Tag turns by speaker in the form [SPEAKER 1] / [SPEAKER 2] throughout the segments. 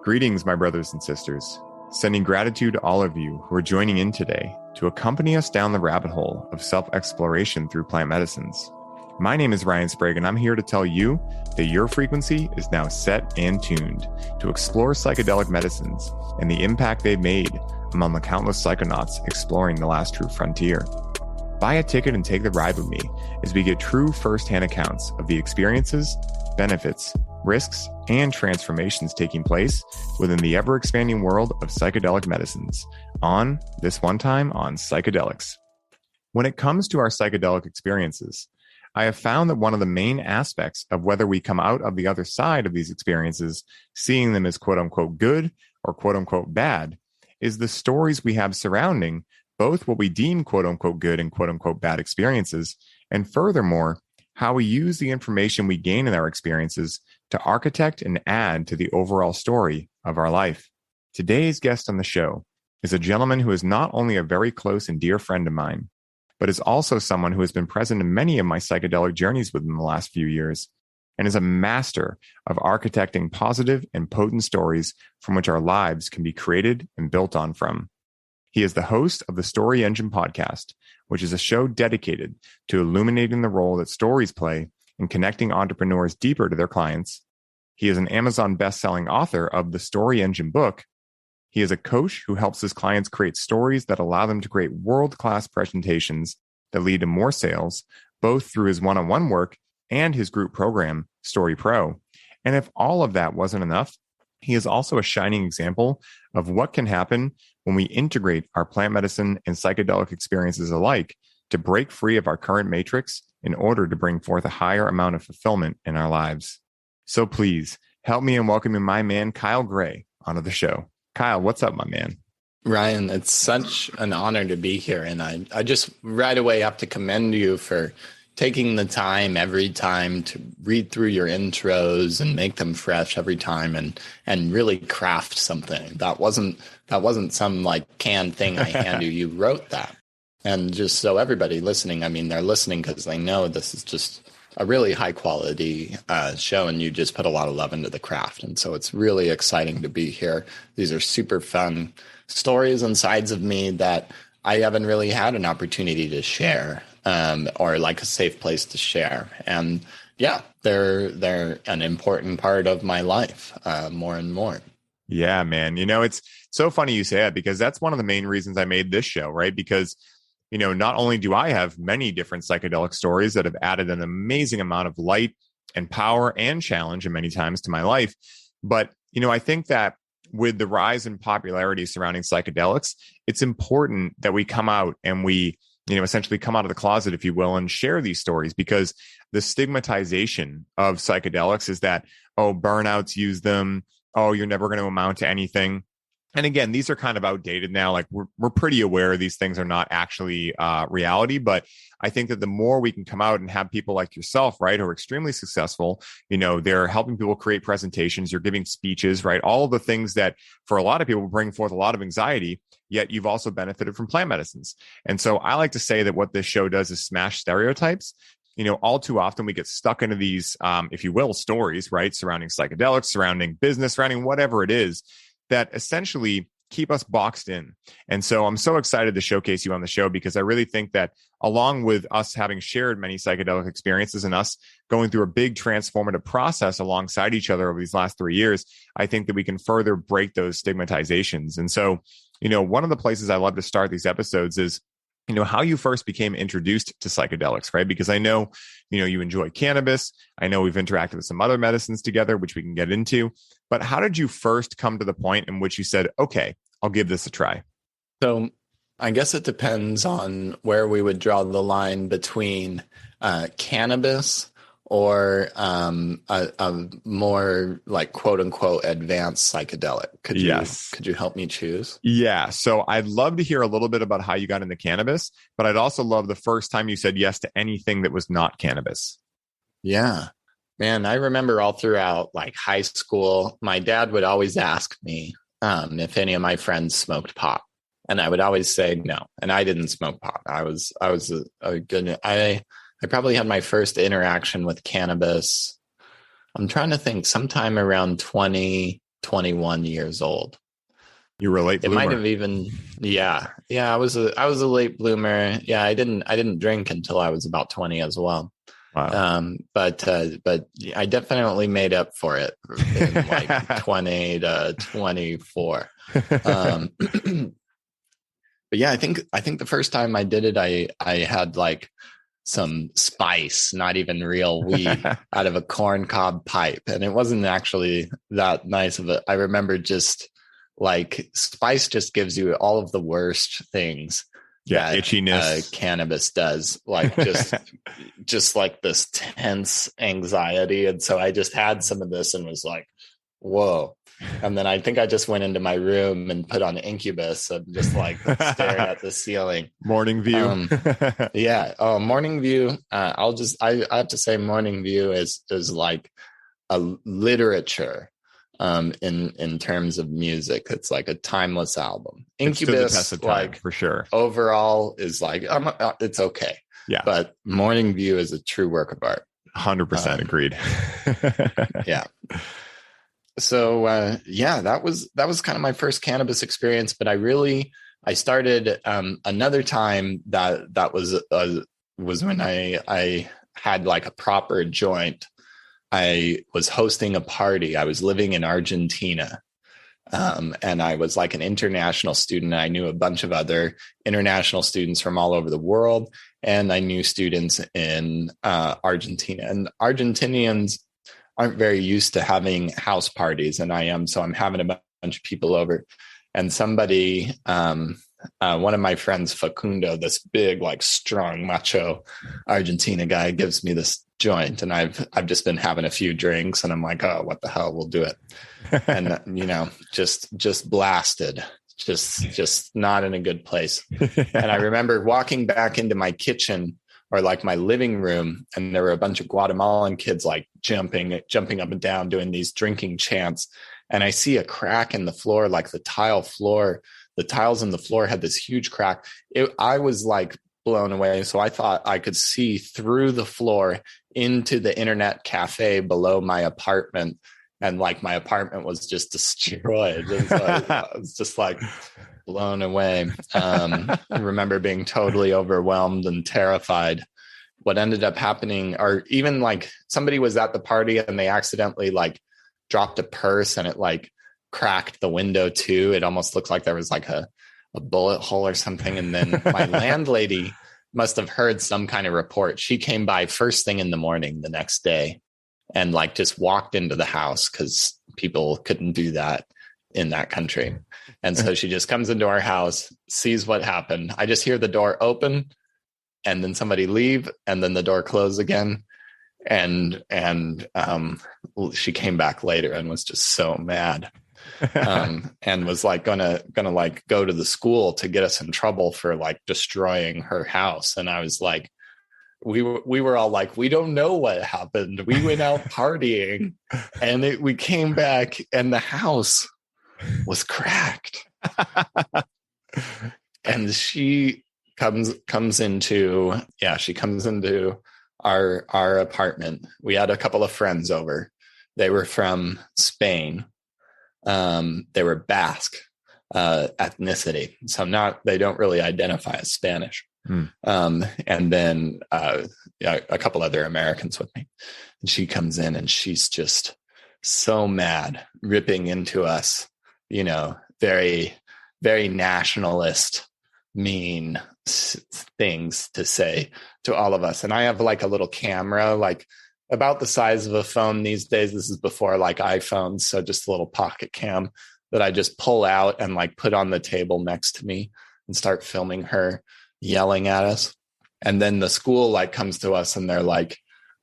[SPEAKER 1] Greetings, my brothers and sisters. Sending gratitude to all of you who are joining in today to accompany us down the rabbit hole of self-exploration through plant medicines. My name is Ryan Sprague, and I'm here to tell you that your frequency is now set and tuned to explore psychedelic medicines and the impact they've made among the countless psychonauts exploring the last true frontier. Buy a ticket and take the ride with me as we get true first-hand accounts of the experiences, benefits, risks, and transformations taking place within the ever-expanding world of psychedelic medicines on This One Time on Psychedelics. When it comes to our psychedelic experiences, I have found that one of the main aspects of whether we come out of the other side of these experiences, seeing them as quote-unquote good or quote-unquote bad, is the stories we have surrounding both what we deem quote-unquote good and quote-unquote bad experiences, and furthermore, how we use the information we gain in our experiences to architect and add to the overall story of our life. Today's guest on the show is a gentleman who is not only a very close and dear friend of mine, but is also someone who has been present in many of my psychedelic journeys within the last few years, and is a master of architecting positive and potent stories from which our lives can be created and built on from. He is the host of the Story Engine podcast, which is a show dedicated to illuminating the role that stories play in connecting entrepreneurs deeper to their clients. He is an Amazon best-selling author of the Story Engine book. He is a coach who helps his clients create stories that allow them to create world-class presentations that lead to more sales, both through his one-on-one work and his group program, Story Pro. And if all of that wasn't enough, he is also a shining example of what can happen when we integrate our plant medicine and psychedelic experiences alike to break free of our current matrix in order to bring forth a higher amount of fulfillment in our lives. So please help me in welcoming my man, Kyle Gray, onto the show. Kyle, what's up, my man?
[SPEAKER 2] Ryan, it's such an honor to be here. And I just right away have to commend you for taking the time every time to read through your intros and make them fresh every time and really craft something. That wasn't some like canned thing I hand you. You wrote that. And just so everybody listening, I mean, they're listening because they know this is just a really high quality show, and you just put a lot of love into the craft. And so it's really exciting to be here. These are super fun stories and sides of me that I haven't really had an opportunity to share, or like a safe place to share. And yeah, they're an important part of my life, more and more.
[SPEAKER 1] Yeah, man. You know, it's so funny you say that, because that's one of the main reasons I made this show, right? Because, you know, not only do I have many different psychedelic stories that have added an amazing amount of light and power and challenge, and many times, to my life, but, you know, I think that with the rise in popularity surrounding psychedelics, it's important that we come out and we, you know, essentially come out of the closet, if you will, and share these stories, because the stigmatization of psychedelics is that, oh, burnouts use them. Oh, you're never going to amount to anything. And again, these are kind of outdated now. Like we're pretty aware these things are not actually reality. But I think that the more we can come out and have people like yourself, right, who are extremely successful, you know, they're helping people create presentations, you're giving speeches, right, all of the things that for a lot of people bring forth a lot of anxiety, yet you've also benefited from plant medicines. And so I like to say that what this show does is smash stereotypes. You know, all too often we get stuck into these, if you will, stories, right, surrounding psychedelics, surrounding business, surrounding whatever it is, that essentially keep us boxed in. And so I'm so excited to showcase you on the show, because I really think that along with us having shared many psychedelic experiences and us going through a big transformative process alongside each other over these last 3 years, I think that we can further break those stigmatizations. And so, you know, one of the places I love to start these episodes is, you know, how you first became introduced to psychedelics, right? Because I know, you know, you enjoy cannabis. I know we've interacted with some other medicines together, which we can get into. But how did you first come to the point in which you said, okay, I'll give this a try?
[SPEAKER 2] So I guess it depends on where we would draw the line between cannabis or a more like quote unquote advanced psychedelic. Could you help me choose?
[SPEAKER 1] Yeah. So I'd love to hear a little bit about how you got into cannabis, but I'd also love the first time you said yes to anything that was not cannabis.
[SPEAKER 2] Yeah, man. I remember all throughout like high school, my dad would always ask me if any of my friends smoked pot. And I would always say no. And I didn't smoke pot. I probably had my first interaction with cannabis. I'm trying to think sometime around 20, 21 years old.
[SPEAKER 1] You were a late bloomer.
[SPEAKER 2] It might have even, yeah. I was a late bloomer. Yeah, I didn't drink until I was about 20 as well.
[SPEAKER 1] Wow.
[SPEAKER 2] But I definitely made up for it in like 20 to 24. But yeah, I think the first time I did it, I had like some spice, not even real weed, out of a corncob pipe. And it wasn't actually that nice of it. I remember just like spice just gives you all of the worst things.
[SPEAKER 1] Yeah,
[SPEAKER 2] that,
[SPEAKER 1] itchiness.
[SPEAKER 2] Cannabis does, like just like this tense anxiety. And so I just had some of this and was like, whoa. And then I think I just went into my room and put on Incubus and just like stared at the ceiling.
[SPEAKER 1] Morning View.
[SPEAKER 2] Yeah. Oh, Morning View. I have to say Morning View is like a literature in terms of music. It's like a timeless album. Incubus, like
[SPEAKER 1] for sure,
[SPEAKER 2] overall is like it's okay.
[SPEAKER 1] Yeah.
[SPEAKER 2] But Morning View is a true work of art.
[SPEAKER 1] 100% agreed.
[SPEAKER 2] Yeah. So that was kind of my first cannabis experience, but I started another time that was when I had like a proper joint. I was hosting a party. I was living in Argentina, and I was like an international student. I knew a bunch of other international students from all over the world, and I knew students in Argentina. And Argentinians aren't very used to having house parties, and I am. So I'm having a bunch of people over, and somebody, one of my friends, Facundo, this big, like strong, macho Argentina guy, gives me this joint, and I've just been having a few drinks, and I'm like, oh, what the hell, we'll do it. And just blasted, just not in a good place. And I remember walking back into my kitchen, or like my living room, and there were a bunch of Guatemalan kids like jumping up and down doing these drinking chants. And I see a crack in the floor, like the tiles in the floor had this huge crack. I was like blown away. So I thought I could see through the floor into the internet cafe below my apartment. And like my apartment was just destroyed. And so I was just like blown away. I remember being totally overwhelmed and terrified. What ended up happening, or even like somebody was at the party and they accidentally like dropped a purse and it like cracked the window too. It almost looked like there was like a bullet hole or something. And then my landlady must have heard some kind of report. She came by first thing in the morning the next day and like just walked into the house, because people couldn't do that in that country. And so she just comes into our house, sees what happened. I just hear the door open and then somebody leave, and then the door close again. And she came back later and was just so mad. And was like gonna like go to the school to get us in trouble for like destroying her house. And I was like, we were all like, we don't know what happened. We went out partying, and we came back and the house was cracked. And she comes into our apartment. We had a couple of friends over. They were from Spain. They were Basque ethnicity, so they don't really identify as Spanish. And then a couple other Americans with me. And she comes in and she's just so mad, ripping into us, very, very nationalist, mean things to say to all of us. And I have like a little camera, like about the size of a phone these days. This is before like iPhones. So just a little pocket cam that I just pull out and like put on the table next to me and start filming her yelling at us. And then the school like comes to us and they're like,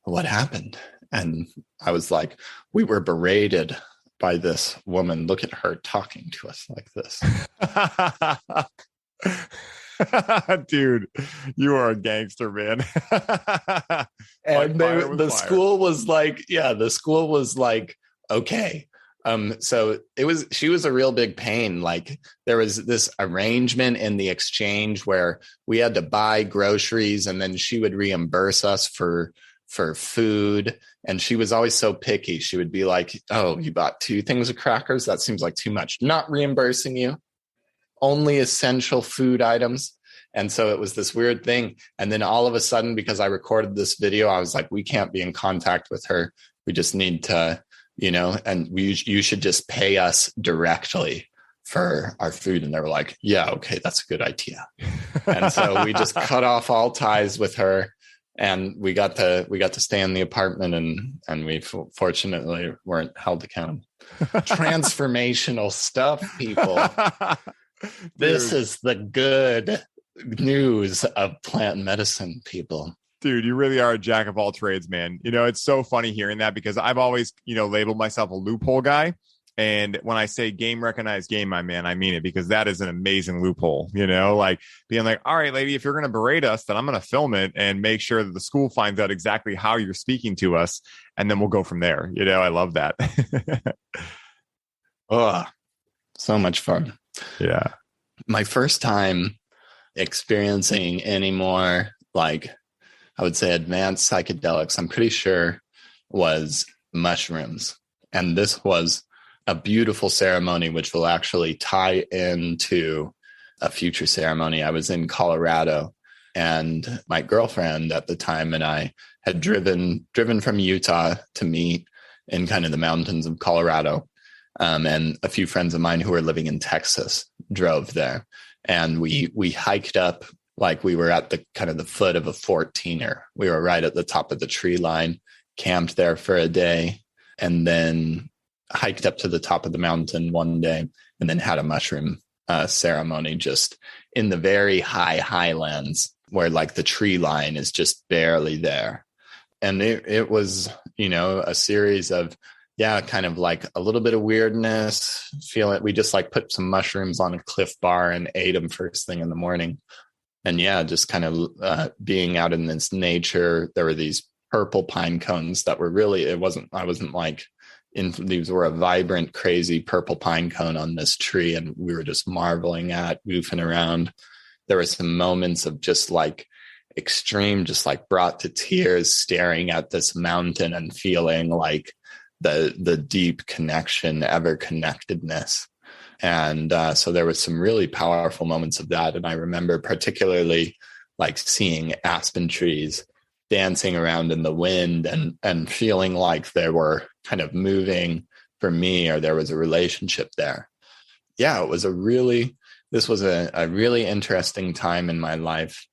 [SPEAKER 2] what happened? And I was like, we were berated by this woman. Look at her talking to us like this.
[SPEAKER 1] Dude, you are a gangster, man.
[SPEAKER 2] And the school was like, okay. So she was a real big pain. Like there was this arrangement in the exchange where we had to buy groceries and then she would reimburse us for food. And she was always so picky. She would be like, oh, you bought 2 things of crackers? That seems like too much. Not reimbursing you. Only essential food items. And so it was this weird thing. And then all of a sudden, because I recorded this video, I was like, we can't be in contact with her. We just need to, and you should just pay us directly for our food. And they were like, yeah, okay, that's a good idea. And so we just cut off all ties with her, and we got to stay in the apartment, and we fortunately weren't held accountable. Transformational stuff, people. This is the good news of plant medicine, people.
[SPEAKER 1] Dude, you really are a jack of all trades, man. It's so funny hearing that, because I've always, labeled myself a loophole guy. And when I say game recognized game, my man, I mean it, because that is an amazing loophole, like being like, all right, lady, if you're going to berate us, then I'm going to film it and make sure that the school finds out exactly how you're speaking to us. And then we'll go from there. I love that.
[SPEAKER 2] Oh, so much fun.
[SPEAKER 1] Yeah.
[SPEAKER 2] My first time experiencing any more, like, I would say advanced psychedelics, I'm pretty sure was mushrooms. And this was a beautiful ceremony, which will actually tie into a future ceremony. I was in Colorado, and my girlfriend at the time and I had driven from Utah to meet in kind of the mountains of Colorado. And a few friends of mine who were living in Texas drove there. And we hiked up, like we were at the kind of the foot of a 14er. We were right at the top of the tree line, camped there for a day, and then hiked up to the top of the mountain one day, and then had a mushroom ceremony just in the very high highlands where like the tree line is just barely there. And it was, a series of, kind of like a little bit of weirdness, feeling. We just like put some mushrooms on a Cliff Bar and ate them first thing in the morning. And just kind of being out in this nature. There were these purple pine cones that were really, I wasn't like, these were a vibrant, crazy purple pine cone on this tree. And we were just marveling at, goofing around. There were some moments of just like extreme, just like brought to tears, staring at this mountain and feeling like the deep connection, ever connectedness. And so there was some really powerful moments of that. And I remember particularly like seeing aspen trees dancing around in the wind and feeling like they were kind of moving for me, or there was a relationship there. Yeah, this was a really interesting time in my life,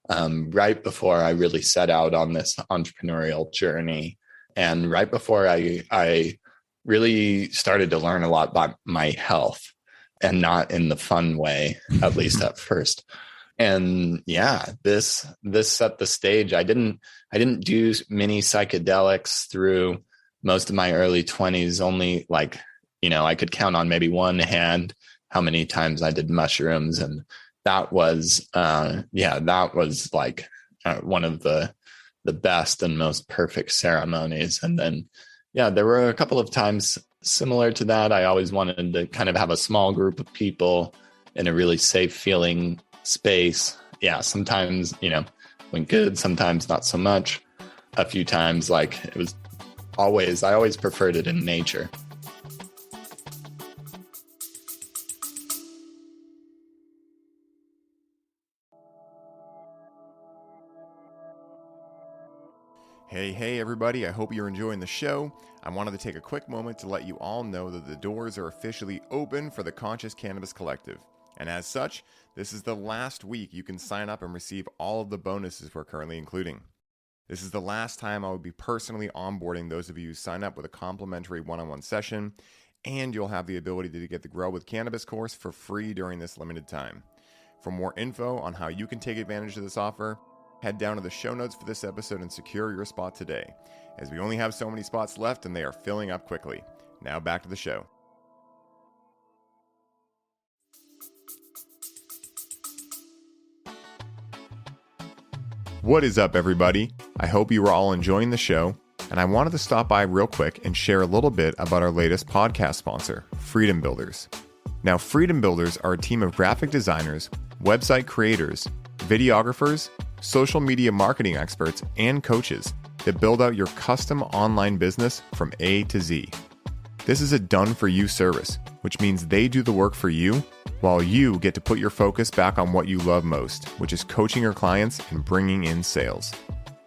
[SPEAKER 2] right before I really set out on this entrepreneurial journey. And right before I really started to learn a lot about my health, and not in the fun way, at least at first. And this set the stage. I didn't do many psychedelics through most of my early 20s. Only like, I could count on maybe one hand how many times I did mushrooms. And that was, like one of the best and most perfect ceremonies. And then, there were a couple of times similar to that. I always wanted to kind of have a small group of people in a really safe feeling space. Sometimes, went good, sometimes not so much. A few times, like I always preferred it in nature.
[SPEAKER 1] Hey, everybody. I hope you're enjoying the show. I wanted to take a quick moment to let you all know that the doors are officially open for the Conscious Cannabis Collective. And as such, this is the last week you can sign up and receive all of the bonuses we're currently including. This is the last time I will be personally onboarding those of you who sign up with a complimentary one-on-one session, and you'll have the ability to get the Grow with Cannabis course for free during this limited time. For more info on how you can take advantage of this offer, head down to the show notes for this episode and secure your spot today, as we only have so many spots left and they are filling up quickly. Now back to the show. What is up, everybody? I hope you are all enjoying the show, and I wanted to stop by real quick and share a little bit about our latest podcast sponsor, Freedom Builders. Now, Freedom Builders are a team of graphic designers, website creators, videographers, social media marketing experts, and coaches that build out your custom online business from A to Z. This is a done-for-you service, which means they do the work for you while you get to put your focus back on what you love most, which is coaching your clients and bringing in sales.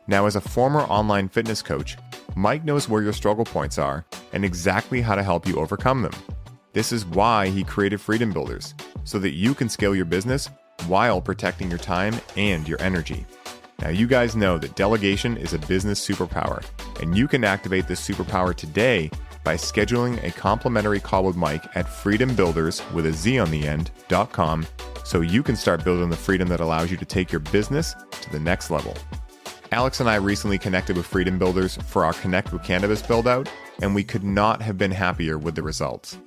[SPEAKER 1] Now, as a former online fitness coach, Mike knows where your struggle points are and exactly how to help you overcome them. This is why he created Freedom Builders, so that you can scale your business while protecting your time and your energy. Now, you guys know that delegation is a business superpower, and you can activate this superpower today by scheduling a complimentary call with Mike at freedombuilders.com so you can start building the freedom that allows you to take your business to the next level. Alex and I recently connected with Freedom Builders for our Connect with Cannabis build-out, and we could not have been happier with the results.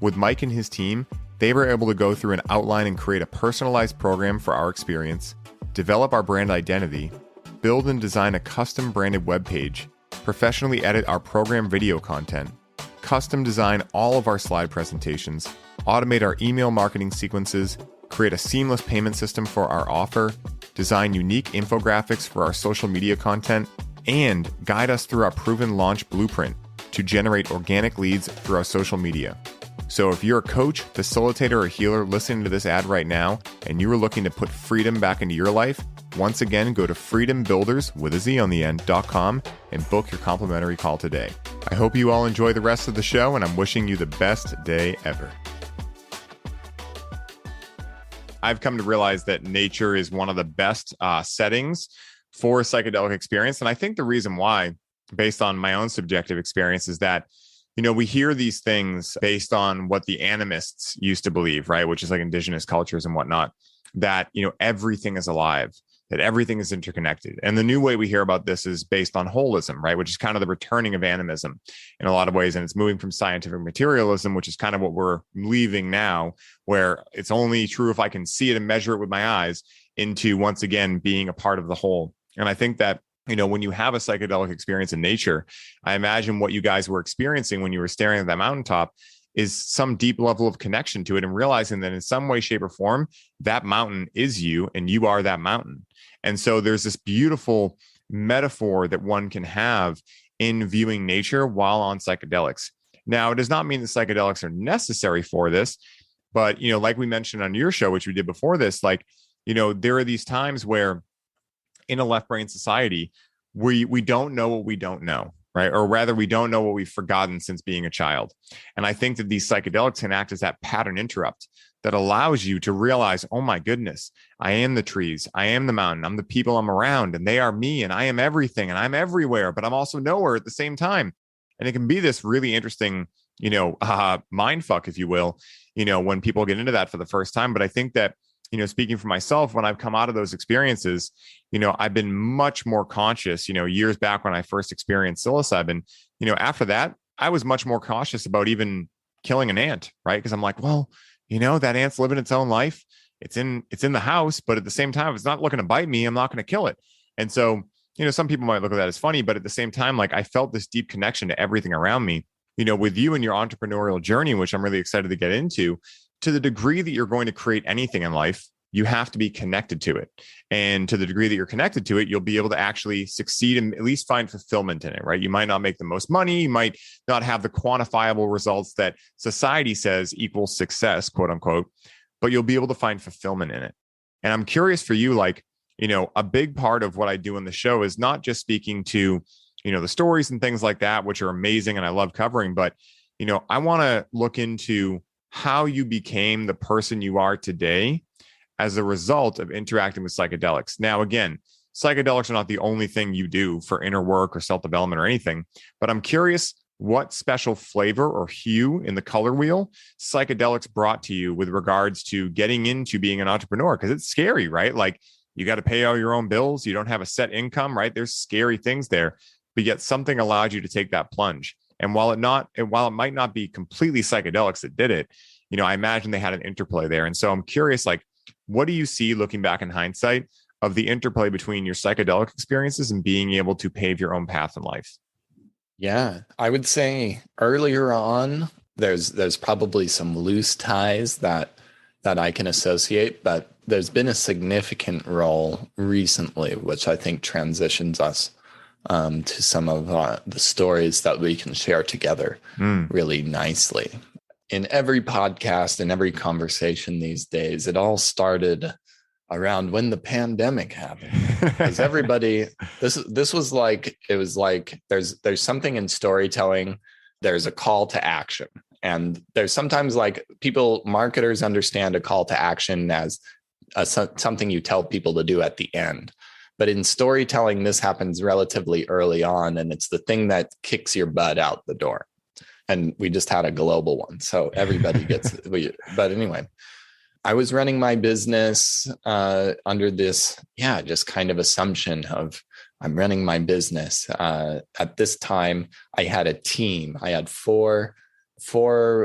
[SPEAKER 1] With Mike and his team, they were able to go through an outline and create a personalized program for our experience, develop our brand identity, build and design a custom branded webpage, professionally edit our program video content, custom design all of our slide presentations, automate our email marketing sequences, create a seamless payment system for our offer, design unique infographics for our social media content, and guide us through our proven launch blueprint to generate organic leads through our social media. So if you're a coach, facilitator, or healer listening to this ad right now, and you are looking to put freedom back into your life, once again, go to freedombuilders.com and book your complimentary call today. I hope you all enjoy the rest of the show, and I'm wishing you the best day ever. I've come to realize that nature is one of the best settings for a psychedelic experience. And I think the reason why, based on my own subjective experience, is that we hear these things based on what the animists used to believe, right? Which is like indigenous cultures and whatnot, that, everything is alive, that everything is interconnected. And the new way we hear about this is based on holism, right? Which is kind of the returning of animism in a lot of ways. And it's moving from scientific materialism, which is kind of what we're leaving now, where it's only true if I can see it and measure it with my eyes, into once again being a part of the whole. And I think that when you have a psychedelic experience in nature, I imagine what you guys were experiencing when you were staring at that mountaintop is some deep level of connection to it, and realizing that in some way, shape, or form, that mountain is you and you are that mountain. And so there's this beautiful metaphor that one can have in viewing nature while on psychedelics. Now, it does not mean that psychedelics are necessary for this, but, like we mentioned on your show, which we did before this, there are these times where in a left brain society, we don't know what we don't know, right? Or rather, we don't know what we've forgotten since being a child. And I think that these psychedelics can act as that pattern interrupt that allows you to realize, oh my goodness, I am the trees, I am the mountain, I'm the people I'm around, and they are me, and I am everything, and I'm everywhere, but I'm also nowhere at the same time. And it can be this really interesting, mind fuck, if you will, when people get into that for the first time. But I think that, speaking for myself, when I've come out of those experiences, I've been much more conscious, years back when I first experienced psilocybin, after that, I was much more cautious about even killing an ant, right? Because I'm like, well, that ant's living its own life. It's in the house, but at the same time, if it's not looking to bite me, I'm not going to kill it. And so, some people might look at that as funny, but at the same time, I felt this deep connection to everything around me, with you and your entrepreneurial journey, which I'm really excited to get into. To the degree that you're going to create anything in life, you have to be connected to it. And to the degree that you're connected to it, you'll be able to actually succeed and at least find fulfillment in it, right? You might not make the most money. You might not have the quantifiable results that society says equals success, quote unquote, but you'll be able to find fulfillment in it. And I'm curious for you, a big part of what I do in the show is not just speaking to, the stories and things like that, which are amazing and I love covering, but, I want to look into how you became the person you are today as a result of interacting with psychedelics. Now, again, psychedelics are not the only thing you do for inner work or self-development or anything, but I'm curious what special flavor or hue in the color wheel psychedelics brought to you with regards to getting into being an entrepreneur, because it's scary, right? You got to pay all your own bills. You don't have a set income, right? There's scary things there, but yet something allowed you to take that plunge. And while it might not be completely psychedelics that did it, I imagine they had an interplay there. And so I'm curious, what do you see looking back in hindsight of the interplay between your psychedelic experiences and being able to pave your own path in life?
[SPEAKER 2] Yeah, I would say earlier on, there's probably some loose ties that I can associate, but there's been a significant role recently, which I think transitions us to some of the stories that we can share together really nicely. In every podcast and every conversation these days, it all started around when the pandemic happened. Because everybody, this was like, it was like there's something in storytelling. There's a call to action. And there's sometimes like marketers understand a call to action as something you tell people to do at the end. But in storytelling, this happens relatively early on, and it's the thing that kicks your butt out the door. And we just had a global one, so everybody gets it. But anyway, I was running my business under this, just kind of assumption of I'm running my business. At this time, I had a team. I had four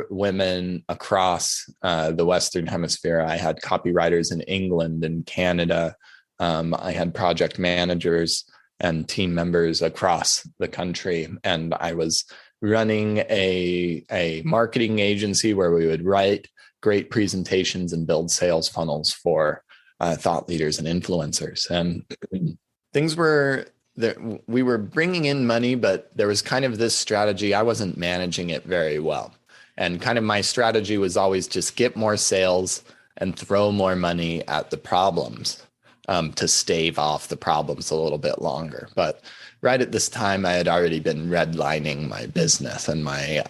[SPEAKER 2] women across the Western Hemisphere. I had copywriters in England and Canada. I had project managers and team members across the country. And I was running a marketing agency where we would write great presentations and build sales funnels for thought leaders and influencers. And things were that we were bringing in money, but there was kind of this strategy. I wasn't managing it very well. And kind of my strategy was always just get more sales and throw more money at the problems to stave off the problems a little bit longer. But right at this time, I had already been redlining my business, and my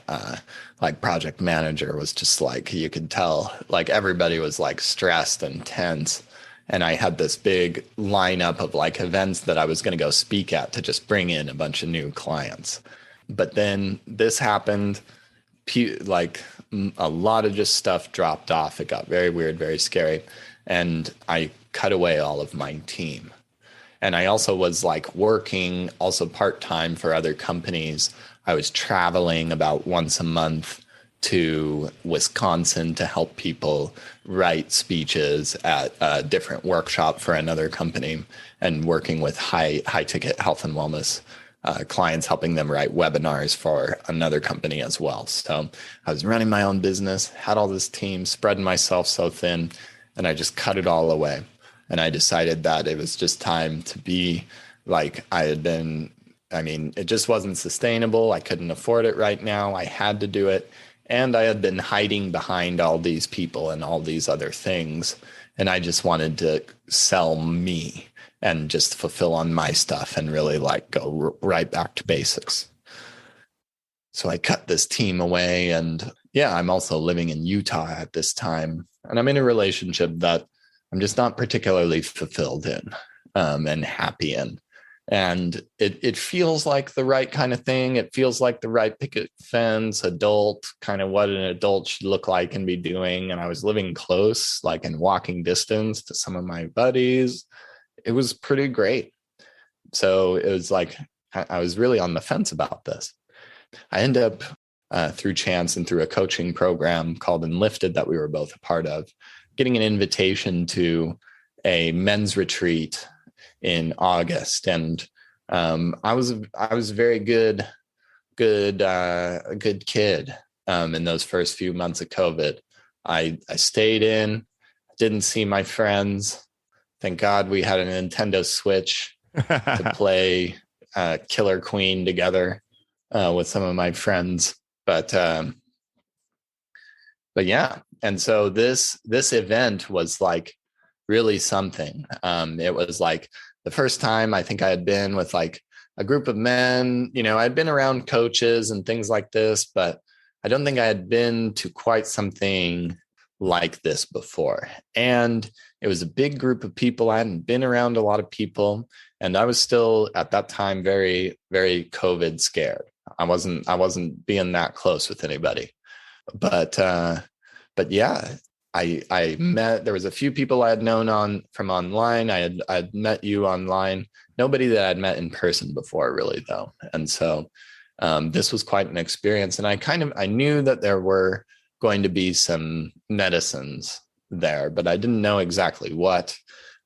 [SPEAKER 2] project manager was just like, you could tell, like everybody was like stressed and tense. And I had this big lineup of like events that I was going to go speak at to just bring in a bunch of new clients. But then this happened, like a lot of just stuff dropped off. It got very weird, very scary. And I cut away all of my team. And I also was like working also part-time for other companies. I was traveling about once a month to Wisconsin to help people write speeches at a different workshop for another company, and working with high ticket health and wellness clients, helping them write webinars for another company as well. So I was running my own business, had all this team, spreading myself so thin, and I just cut it all away. And I decided that it was just time to be like it just wasn't sustainable. I couldn't afford it right now. I had to do it. And I had been hiding behind all these people and all these other things. And I just wanted to sell me and just fulfill on my stuff and really like go right back to basics. So I cut this team away. And I'm also living in Utah at this time. And I'm in a relationship that I'm just not particularly fulfilled in and happy in. And it feels like the right kind of thing. It feels like the right picket fence, adult, kind of what an adult should look like and be doing. And I was living close, like in walking distance to some of my buddies. It was pretty great. So it was like, I was really on the fence about this. I ended up through chance and through a coaching program called Enlifted that we were both a part of, getting an invitation to a men's retreat in August. And I was a very good kid in those first few months of COVID. I stayed in, didn't see my friends. Thank God we had a Nintendo Switch to play Killer Queen together with some of my friends. But yeah. And so this event was like really something. It was like the first time I think I had been with like a group of men. I'd been around coaches and things like this, but I don't think I had been to quite something like this before. And it was a big group of people. I hadn't been around a lot of people. And I was still at that time very, very COVID scared. I wasn't being that close with anybody. But yeah, I met, there was a few people I had known from online. I'd met you online, nobody that I'd met in person before really though. And so this was quite an experience. And I knew that there were going to be some medicines there, but I didn't know exactly what.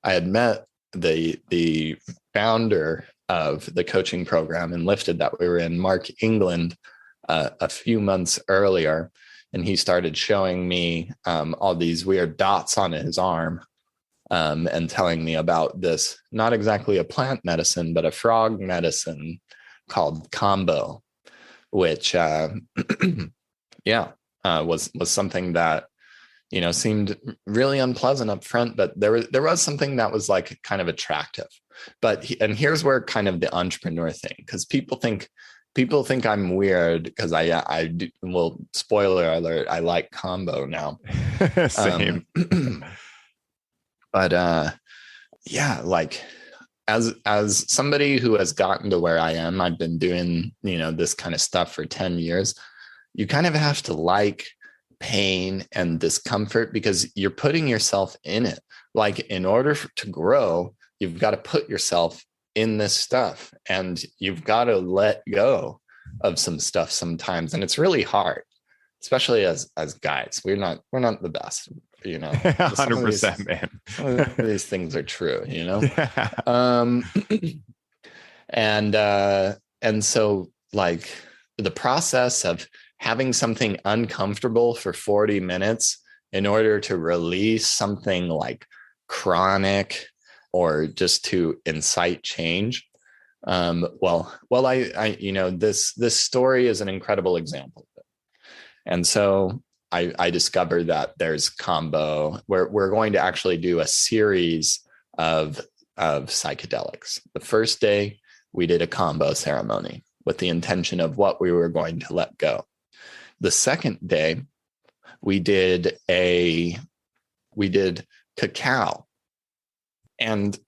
[SPEAKER 2] I had met the founder of the coaching program Enlifted that we were in, Mark England, a few months earlier. And he started showing me all these weird dots on his arm and telling me about this, not exactly a plant medicine, but a frog medicine called Combo, which, was something that, seemed really unpleasant up front, but there was something that was like kind of attractive. And here's where kind of the entrepreneur thing, because people think I'm weird because I do, well, spoiler alert, I like Combo now.
[SPEAKER 1] Same.
[SPEAKER 2] But like as somebody who has gotten to where I am, I've been doing, this kind of stuff for 10 years. You kind of have to like pain and discomfort because you're putting yourself in it. Like, in order to grow, you've got to put yourself in this stuff, and you've got to let go of some stuff sometimes. And it's really hard, especially as guys. We're not the best,
[SPEAKER 1] 100%, man.
[SPEAKER 2] Some of these things are true, and so, like, the process of having something uncomfortable for 40 minutes in order to release something like chronic or just to incite change. This story is an incredible example of it. And so I discovered that there's Combo. We're going to actually do a series of psychedelics. The first day we did a Combo ceremony with the intention of what we were going to let go. The second day, we did cacao. And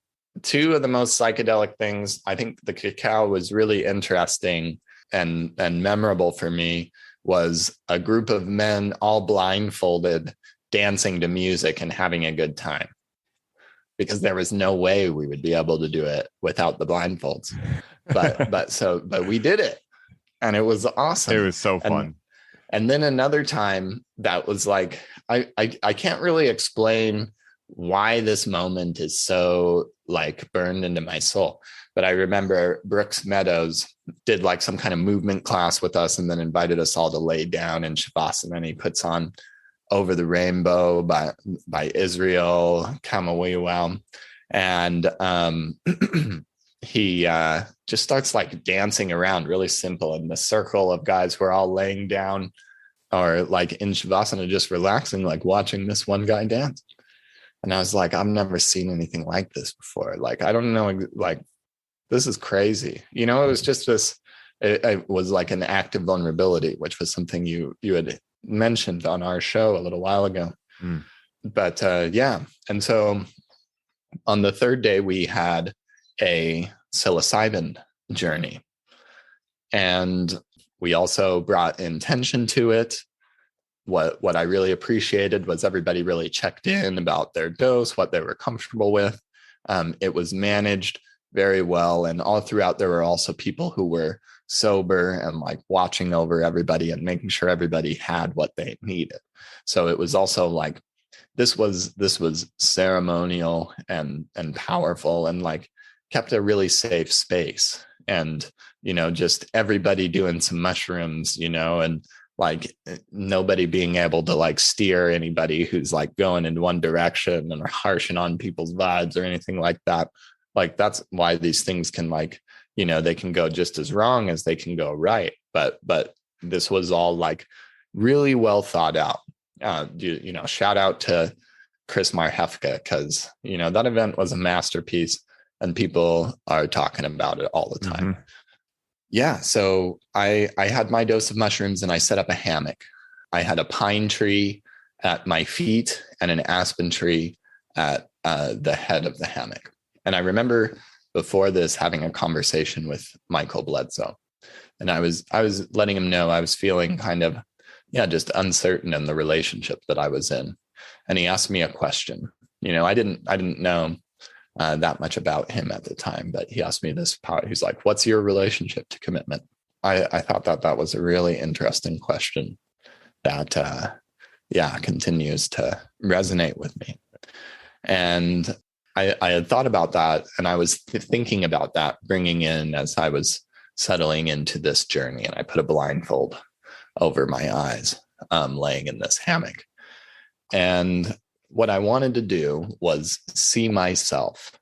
[SPEAKER 2] two of the most psychedelic things, I think the cacao was really interesting and memorable for me, was a group of men all blindfolded, dancing to music and having a good time. Because there was no way we would be able to do it without the blindfolds. But we did it. And it was awesome.
[SPEAKER 1] It was so fun.
[SPEAKER 2] And then another time that was like, I can't really explain why this moment is so like burned into my soul. But I remember Brooks Meadows did like some kind of movement class with us and then invited us all to lay down in Shavasana. And he puts on Over the Rainbow by Israel Kamawiwa. And he just starts like dancing around really simple in the circle of guys who are all laying down or like in Shavasana, just relaxing, like watching this one guy dance. And I was like, I've never seen anything like this before. Like, I don't know, like, this is crazy. It was just this, it was like an act of vulnerability, which was something you had mentioned on our show a little while ago. Mm. But and so on the third day, we had a psilocybin journey. And we also brought intention to it. What I really appreciated was everybody really checked in about their dose, what they were comfortable with. It was managed very well. And all throughout, there were also people who were sober and like watching over everybody and making sure everybody had what they needed. So it was also like, this was ceremonial and powerful and like kept a really safe space. And, just everybody doing some mushrooms, and like nobody being able to like steer anybody who's like going in one direction and harshing on people's vibes or anything like that. Like, that's why these things can like, they can go just as wrong as they can go right. But this was all like really well thought out. Shout out to Chris Marhefka, because, that event was a masterpiece and people are talking about it all the time. Mm-hmm. Yeah. So I had my dose of mushrooms and I set up a hammock. I had a pine tree at my feet and an aspen tree at the head of the hammock. And I remember before this having a conversation with Michael Bledsoe, and I was letting him know I was feeling kind of, just uncertain in the relationship that I was in. And he asked me a question. I didn't know that much about him at the time, but he asked me this part. He's like, what's your relationship to commitment? I thought that was a really interesting question that, continues to resonate with me. And I had thought about that, and I was thinking about that, bringing in as I was settling into this journey, and I put a blindfold over my eyes, laying in this hammock. And what I wanted to do was see myself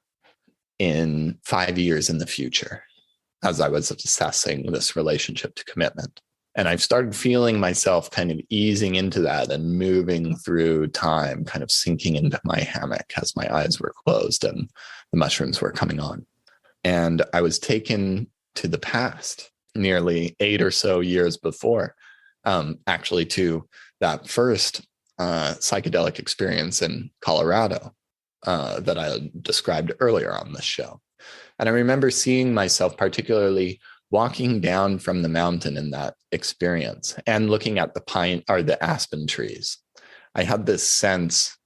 [SPEAKER 2] in 5 years in the future as I was assessing this relationship to commitment. And I've started feeling myself kind of easing into that and moving through time, kind of sinking into my hammock as my eyes were closed and the mushrooms were coming on. And I was taken to the past, nearly 8 or so years before, actually to that first psychedelic experience in Colorado that I described earlier on this show. And I remember seeing myself particularly walking down from the mountain in that experience and looking at the pine or the aspen trees. I had this sense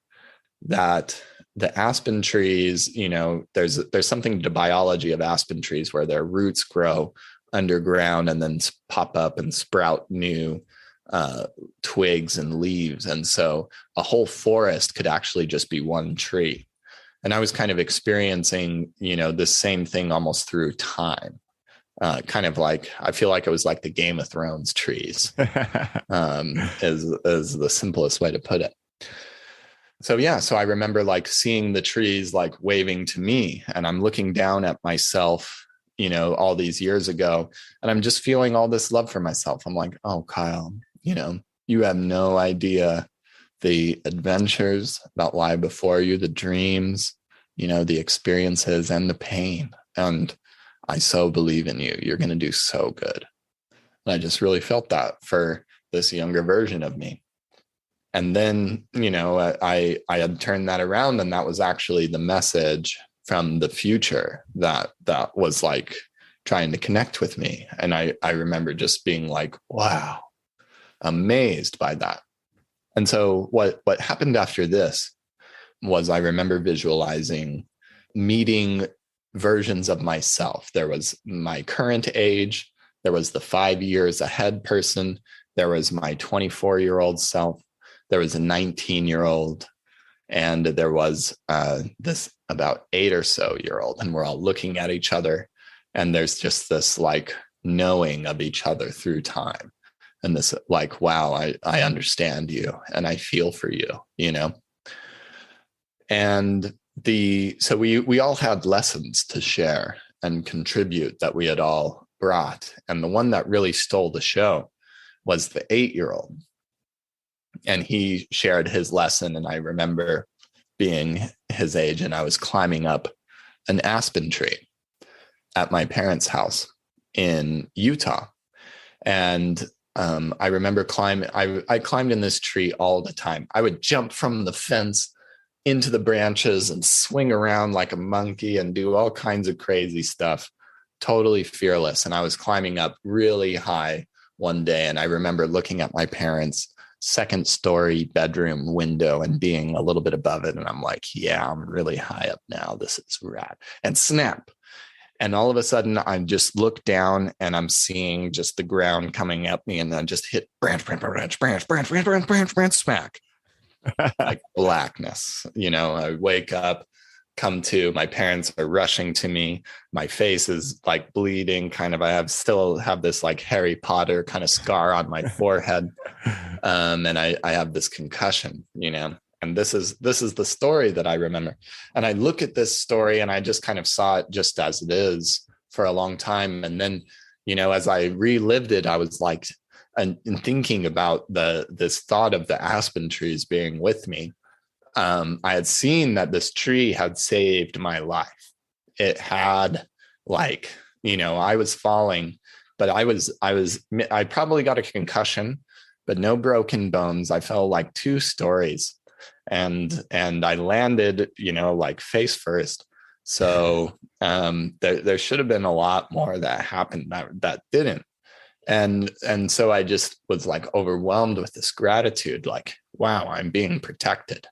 [SPEAKER 2] that the aspen trees, you know, there's something to biology of aspen trees where their roots grow underground and then pop up and sprout new twigs and leaves. And so a whole forest could actually just be one tree. And I was kind of experiencing, you know, the same thing almost through time. Kind of like, I feel like it was like the Game of Thrones trees, is the simplest way to put it. So yeah, so I remember like seeing the trees like waving to me, and I'm looking down at myself, you know, all these years ago, and I'm just feeling all this love for myself. I'm like, oh, Kyle, you know, you have no idea the adventures that lie before you, the dreams, you know, the experiences and the pain. And I so believe in you. You're going to do so good. And I just really felt that for this younger version of me. And then, you know, I had turned that around, and that was actually the message from the future that was like trying to connect with me. And I remember just being like, wow, amazed by that. And so what happened after this was I remember visualizing meeting versions of myself. There was my current age, there was the 5 years ahead person, there was my 24-year-old self, there was a 19-year-old, and there was this about 8 or so year old. And we're all looking at each other, and there's just this like knowing of each other through time. And this like, wow, I understand you and I feel for you, you know? And so we all had lessons to share and contribute that we had all brought. And the one that really stole the show was the 8-year-old. And he shared his lesson. And I remember being his age, and I was climbing up an aspen tree at my parents' house in Utah. And I remember climbing. I climbed in this tree all the time. I would jump from the fence into the branches and swing around like a monkey and do all kinds of crazy stuff, totally fearless. And I was climbing up really high one day, and I remember looking at my parents' second-story bedroom window and being a little bit above it. And I'm like, yeah, I'm really high up now. This is rad. And snap. And all of a sudden, I just look down and I'm seeing just the ground coming at me, and I just hit branch, smack, like blackness. You know, I wake up, come to, my parents are rushing to me. My face is like bleeding, kind of. I still have this like Harry Potter kind of scar on my forehead, and I have this concussion, you know. And this is the story that I remember. And I look at this story and I just kind of saw it just as it is for a long time. And then, you know, as I relived it, I was like, and thinking about this thought of the aspen trees being with me. I had seen that this tree had saved my life. It had, like, you know, I was falling, but I probably got a concussion, but no broken bones. I fell like 2 stories. And I landed, you know, like face first. So there should have been a lot more that happened that didn't. And so I just was like overwhelmed with this gratitude, like, wow, I'm being protected.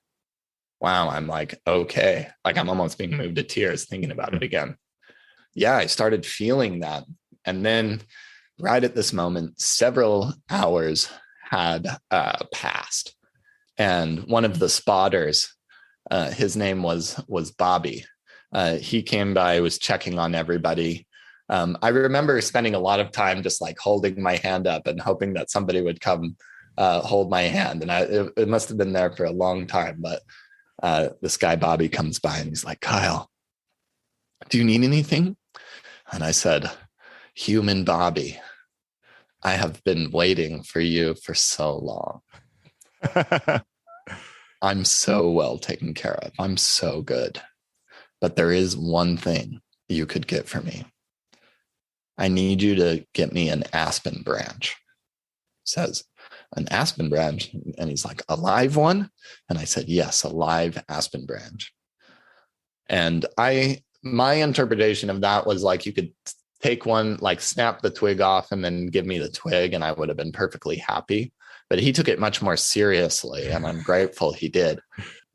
[SPEAKER 2] Wow, I'm like, okay, like I'm almost being moved to tears thinking about it again. Yeah, I started feeling that. And then right at this moment, several hours had passed. And one of the spotters, his name was Bobby. He came by, was checking on everybody. I remember spending a lot of time just like holding my hand up and hoping that somebody would come hold my hand. And it must have been there for a long time. But this guy, Bobby, comes by and he's like, Kyle, do you need anything? And I said, human Bobby, I have been waiting for you for so long. I'm so well taken care of. I'm so good. But there is one thing you could get for me. I need you to get me an aspen branch. Says, an aspen branch? And he's like, a live one? And I said, yes, a live aspen branch. And my interpretation of that was like, you could take one, like snap the twig off and then give me the twig, and I would have been perfectly happy. But he took it much more seriously, and I'm grateful he did,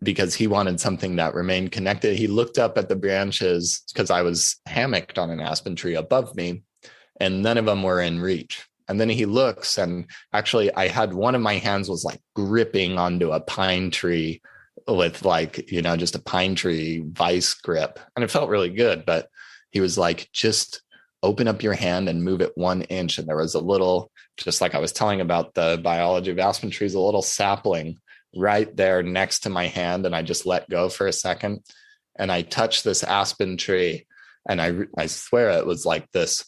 [SPEAKER 2] because he wanted something that remained connected. He looked up at the branches because I was hammocked on an aspen tree above me, and none of them were in reach. And then he looks, and actually I had one of my hands was like gripping onto a pine tree with like, just a pine tree vice grip. And it felt really good, but he was like, just open up your hand and move it 1 inch. And there was a little, just like I was telling about the biology of aspen trees, a little sapling right there next to my hand. And I just let go for a second, and I touched this aspen tree, and I swear it was like this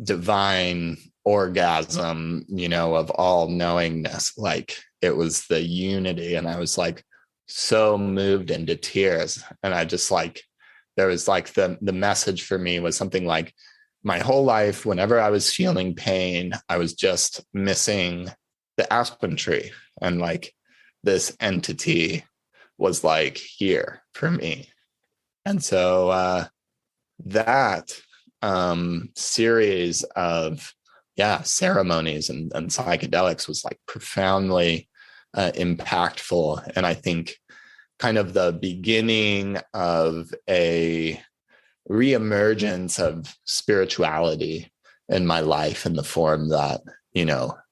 [SPEAKER 2] divine orgasm, of all knowingness. Like it was the unity. And I was like so moved into tears. And I just like, there was like the message for me was something like, my whole life, whenever I was feeling pain, I was just missing the aspen tree. And like this entity was like here for me. And so that series of ceremonies and psychedelics was like profoundly impactful. And I think kind of the beginning of a reemergence of spirituality in my life, in the form that,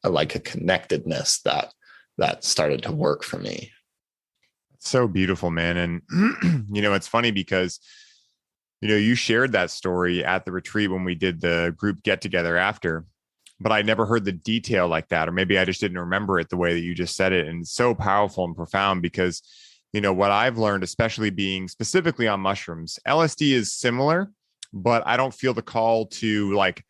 [SPEAKER 2] like a connectedness that started to work for me.
[SPEAKER 1] So beautiful, man. And, it's funny because, you shared that story at the retreat when we did the group get together after, but I never heard the detail like that, or maybe I just didn't remember it the way that you just said it. And it's so powerful and profound because, what I've learned, especially being specifically on mushrooms, LSD is similar, but I don't feel the call to like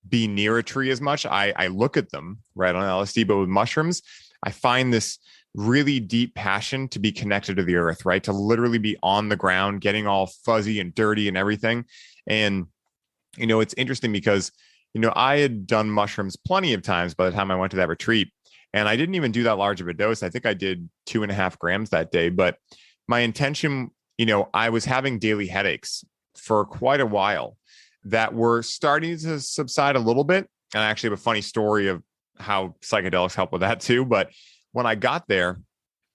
[SPEAKER 1] be near a tree as much. I look at them right on LSD, but with mushrooms, I find this really deep passion to be connected to the earth, right? To literally be on the ground, getting all fuzzy and dirty and everything. And, it's interesting because, I had done mushrooms plenty of times by the time I went to that retreat. And I didn't even do that large of a dose. I think I did 2.5 grams that day. But my intention, I was having daily headaches for quite a while that were starting to subside a little bit. And I actually have a funny story of how psychedelics help with that too. But when I got there,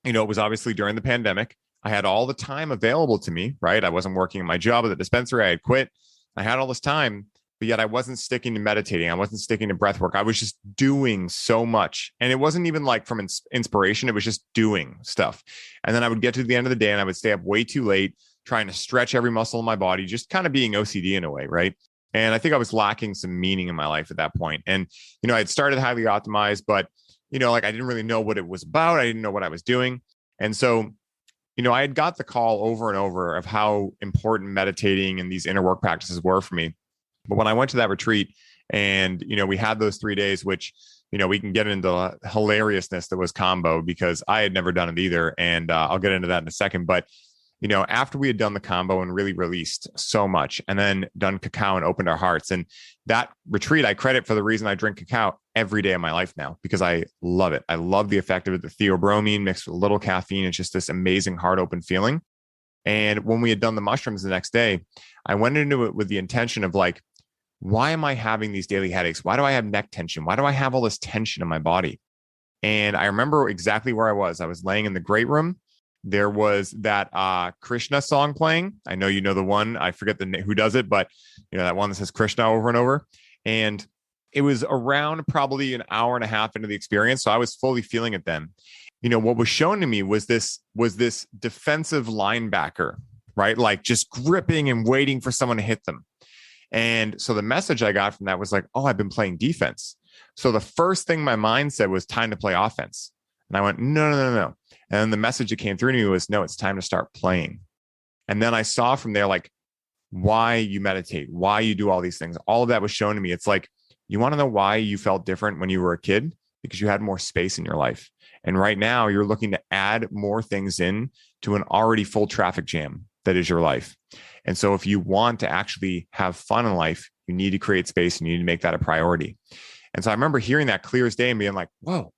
[SPEAKER 1] it was obviously during the pandemic. I had all the time available to me, right? I wasn't working at my job at the dispensary. I had quit. I had all this time, but yet I wasn't sticking to meditating. I wasn't sticking to breath work. I was just doing so much. And it wasn't even like from inspiration. It was just doing stuff. And then I would get to the end of the day and I would stay up way too late, trying to stretch every muscle in my body, just kind of being OCD in a way, right? And I think I was lacking some meaning in my life at that point. And, I had started highly optimized, but, like I didn't really know what it was about. I didn't know what I was doing. And so, I had got the call over and over of how important meditating and these inner work practices were for me. But when I went to that retreat and, we had those 3 days, which, we can get into the hilariousness that was combo because I had never done it either. And I'll get into that in a second. But, after we had done the combo and really released so much and then done cacao and opened our hearts, and that retreat, I credit for the reason I drink cacao every day of my life now, because I love it. I love the effect of it. The theobromine mixed with a little caffeine. It's just this amazing heart open feeling. And when we had done the mushrooms the next day, I went into it with the intention of like, why am I having these daily headaches? Why do I have neck tension? Why do I have all this tension in my body? And I remember exactly where I was. I was laying in the great room. There was that Krishna song playing. I know you know the one. I forget who does it, but that one that says Krishna over and over. And it was around probably an hour and a half into the experience. So I was fully feeling it then. What was shown to me was this defensive linebacker, right? Like just gripping and waiting for someone to hit them. And so the message I got from that was like, oh, I've been playing defense. So the first thing my mind said was time to play offense. And I went, no. And the message that came through to me was, no, it's time to start playing. And then I saw from there, like, why you meditate, why you do all these things. All of that was shown to me. It's like, you want to know why you felt different when you were a kid? Because you had more space in your life. And right now you're looking to add more things in to an already full traffic jam that is your life. And so if you want to actually have fun in life, you need to create space and you need to make that a priority. And so I remember hearing that clear as day and being like, whoa,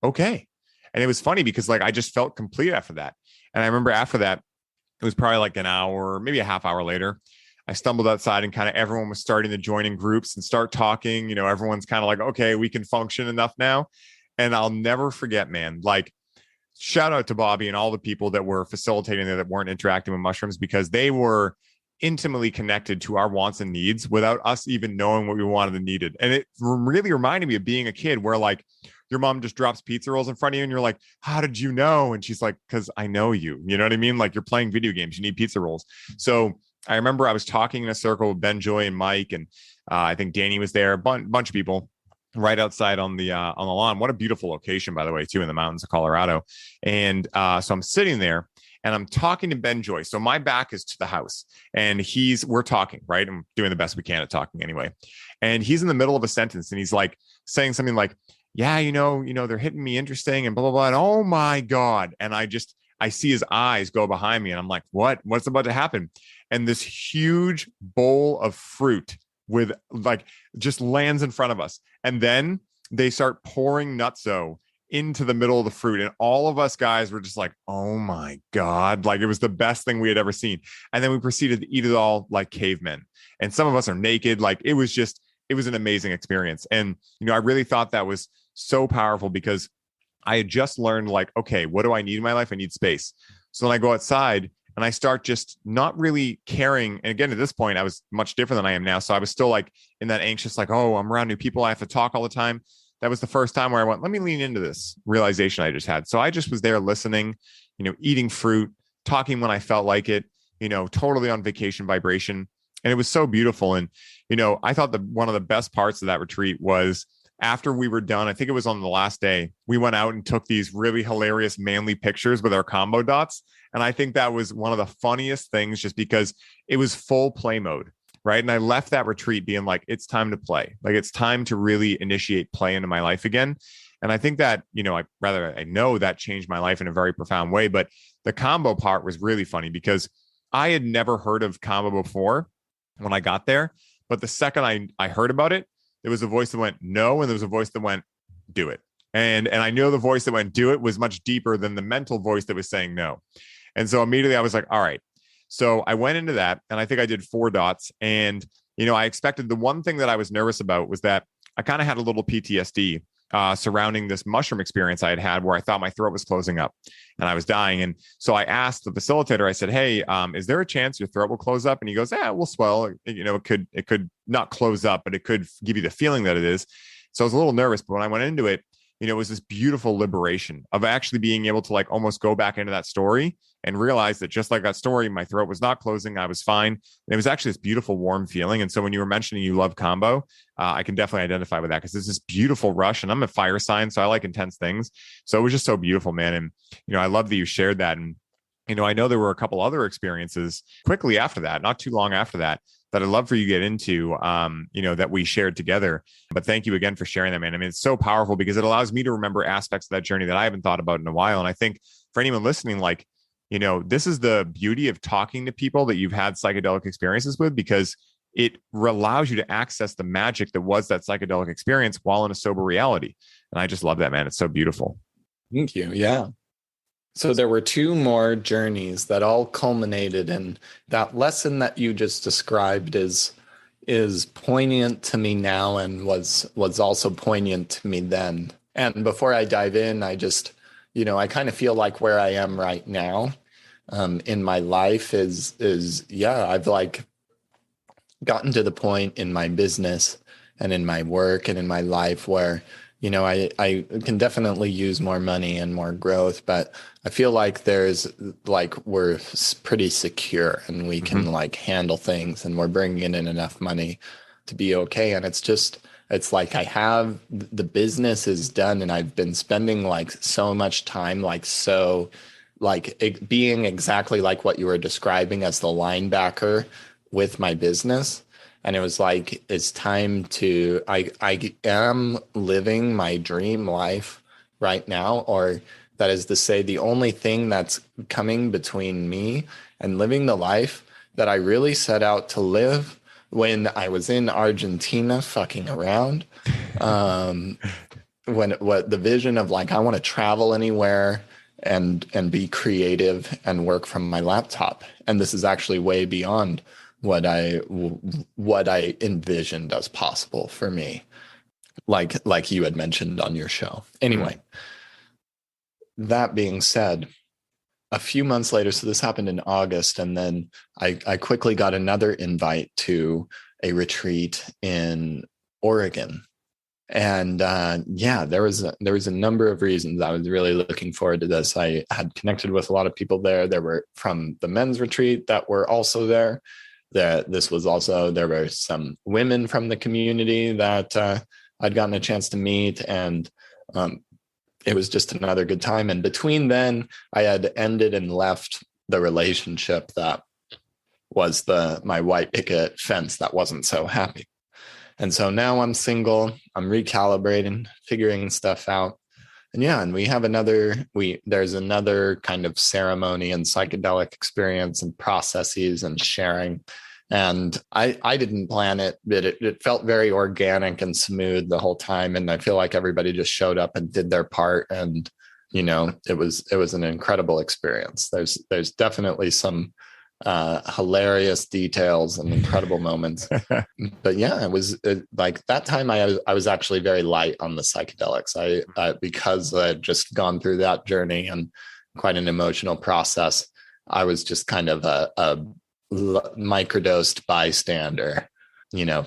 [SPEAKER 1] okay. And it was funny because like, I just felt complete after that. And I remember after that, it was probably like an hour, maybe a half hour later, I stumbled outside and kind of everyone was starting to join in groups and start talking. You know, everyone's kind of like, okay, we can function enough now. And I'll never forget, man, like, shout out to Bobby and all the people that were facilitating there that weren't interacting with mushrooms, because they were intimately connected to our wants and needs without us even knowing what we wanted and needed. And it really reminded me of being a kid where like your mom just drops pizza rolls in front of you and you're like, how did you know? And she's like, because I know you. You know what I mean? Like, you're playing video games, you need pizza rolls. So I remember I was talking in a circle with Ben, Joy, and Mike, and I think Danny was there, a bunch of people right outside on the lawn. What a beautiful location, by the way, too, in the mountains of Colorado. And so I'm sitting there and I'm talking to Ben Joy. So my back is to the house and we're talking, right? I'm doing the best we can at talking anyway. And he's in the middle of a sentence and he's like saying something like, yeah, you know, they're hitting me interesting and blah, blah, blah. And oh my God. And I see his eyes go behind me and I'm like, what's about to happen? And this huge bowl of fruit with like just lands in front of us. And then they start pouring nutso into the middle of the fruit. And all of us guys were just like, oh my God, like it was the best thing we had ever seen. And then we proceeded to eat it all like cavemen. And some of us are naked. Like it was an amazing experience. And, you know, I really thought that was so powerful because I had just learned like, okay, what do I need in my life? I need space. So then I go outside and I start just not really caring. And again, at this point, I was much different than I am now. So I was still like in that anxious, like, oh, I'm around new people, I have to talk all the time. That was the first time where I went, let me lean into this realization I just had. So I just was there listening, you know, eating fruit, talking when I felt like it, you know, totally on vacation vibration. And it was so beautiful. And, you know, I thought that one of the best parts of that retreat was after we were done, I think it was on the last day, we went out and took these really hilarious manly pictures with our combo dots. And I think that was one of the funniest things just because it was full play mode, right? And I left that retreat being like, it's time to play. Like, it's time to really initiate play into my life again. And I think that, you know, I know that changed my life in a very profound way. But the combo part was really funny because I had never heard of combo before when I got there. But the second I heard about it, there was a voice that went, no. And there was a voice that went, do it. And I know the voice that went, do it was much deeper than the mental voice that was saying no. And so immediately I was like, all right. So I went into that and I think I did 4 dots. And, you know, I expected the one thing that I was nervous about was that I kind of had a little PTSD surrounding this mushroom experience I had where I thought my throat was closing up and I was dying. And so I asked the facilitator, I said, hey, is there a chance your throat will close up? And he goes, yeah, it will swell. You know, it could not close up, but it could give you the feeling that it is. So I was a little nervous, but when I went into it, you know, it was this beautiful liberation of actually being able to like almost go back into that story and realize that just like that story, my throat was not closing. I was fine. And it was actually this beautiful, warm feeling. And so when you were mentioning you love combo, I can definitely identify with that because it's this beautiful rush and I'm a fire sign. So I like intense things. So it was just so beautiful, man. And, you know, I love that you shared that. And, you know, I know there were a couple other experiences quickly after that, not too long after that, that I'd love for you to get into, you know, that we shared together. But thank you again for sharing that, man. I mean, it's so powerful because it allows me to remember aspects of that journey that I haven't thought about in a while. And I think for anyone listening, like, you know, this is the beauty of talking to people that you've had psychedelic experiences with, because it allows you to access the magic that was that psychedelic experience while in a sober reality. And I just love that, man. It's so beautiful.
[SPEAKER 2] Thank you. Yeah. So there were 2 more journeys that all culminated in that lesson that you just described is poignant to me now and was also poignant to me then. And before I dive in, I just, you know, I kind of feel like where I am right now in my life is I've like gotten to the point in my business and in my work and in my life where, you know, I can definitely use more money and more growth, but I feel like we're pretty secure and we can like handle things and we're bringing in enough money to be okay. And it's just It's like I have the business is done, and I've been spending like so much time, being exactly like what you were describing as the linebacker with my business. And it was like, it's time to, I am living my dream life right now, or that is to say, the only thing that's coming between me and living the life that I really set out to live when I was in Argentina fucking around. What the vision of like, I want to travel anywhere and be creative and work from my laptop. And this is actually way beyond what I envisioned as possible for me, like you had mentioned on your show. Anyway, that being said, a few months later, so this happened in August, and then I quickly got another invite to a retreat in Oregon. And there was a number of reasons I was really looking forward to this. I had connected with a lot of people there. There were from the men's retreat that were also there. There were some women from the community that I'd gotten a chance to meet, and it was just another good time. And between then, I had ended and left the relationship that was my white picket fence that wasn't so happy. And so now I'm single, I'm recalibrating, figuring stuff out. And we have there's another kind of ceremony and psychedelic experience and processes and sharing. And I didn't plan it, but it felt very organic and smooth the whole time. And I feel like everybody just showed up and did their part. And, it was an incredible experience. There's definitely some hilarious details and incredible moments. But like that time I was actually very light on the psychedelics. Because I'd just gone through that journey and quite an emotional process, I was just kind of a microdosed bystander,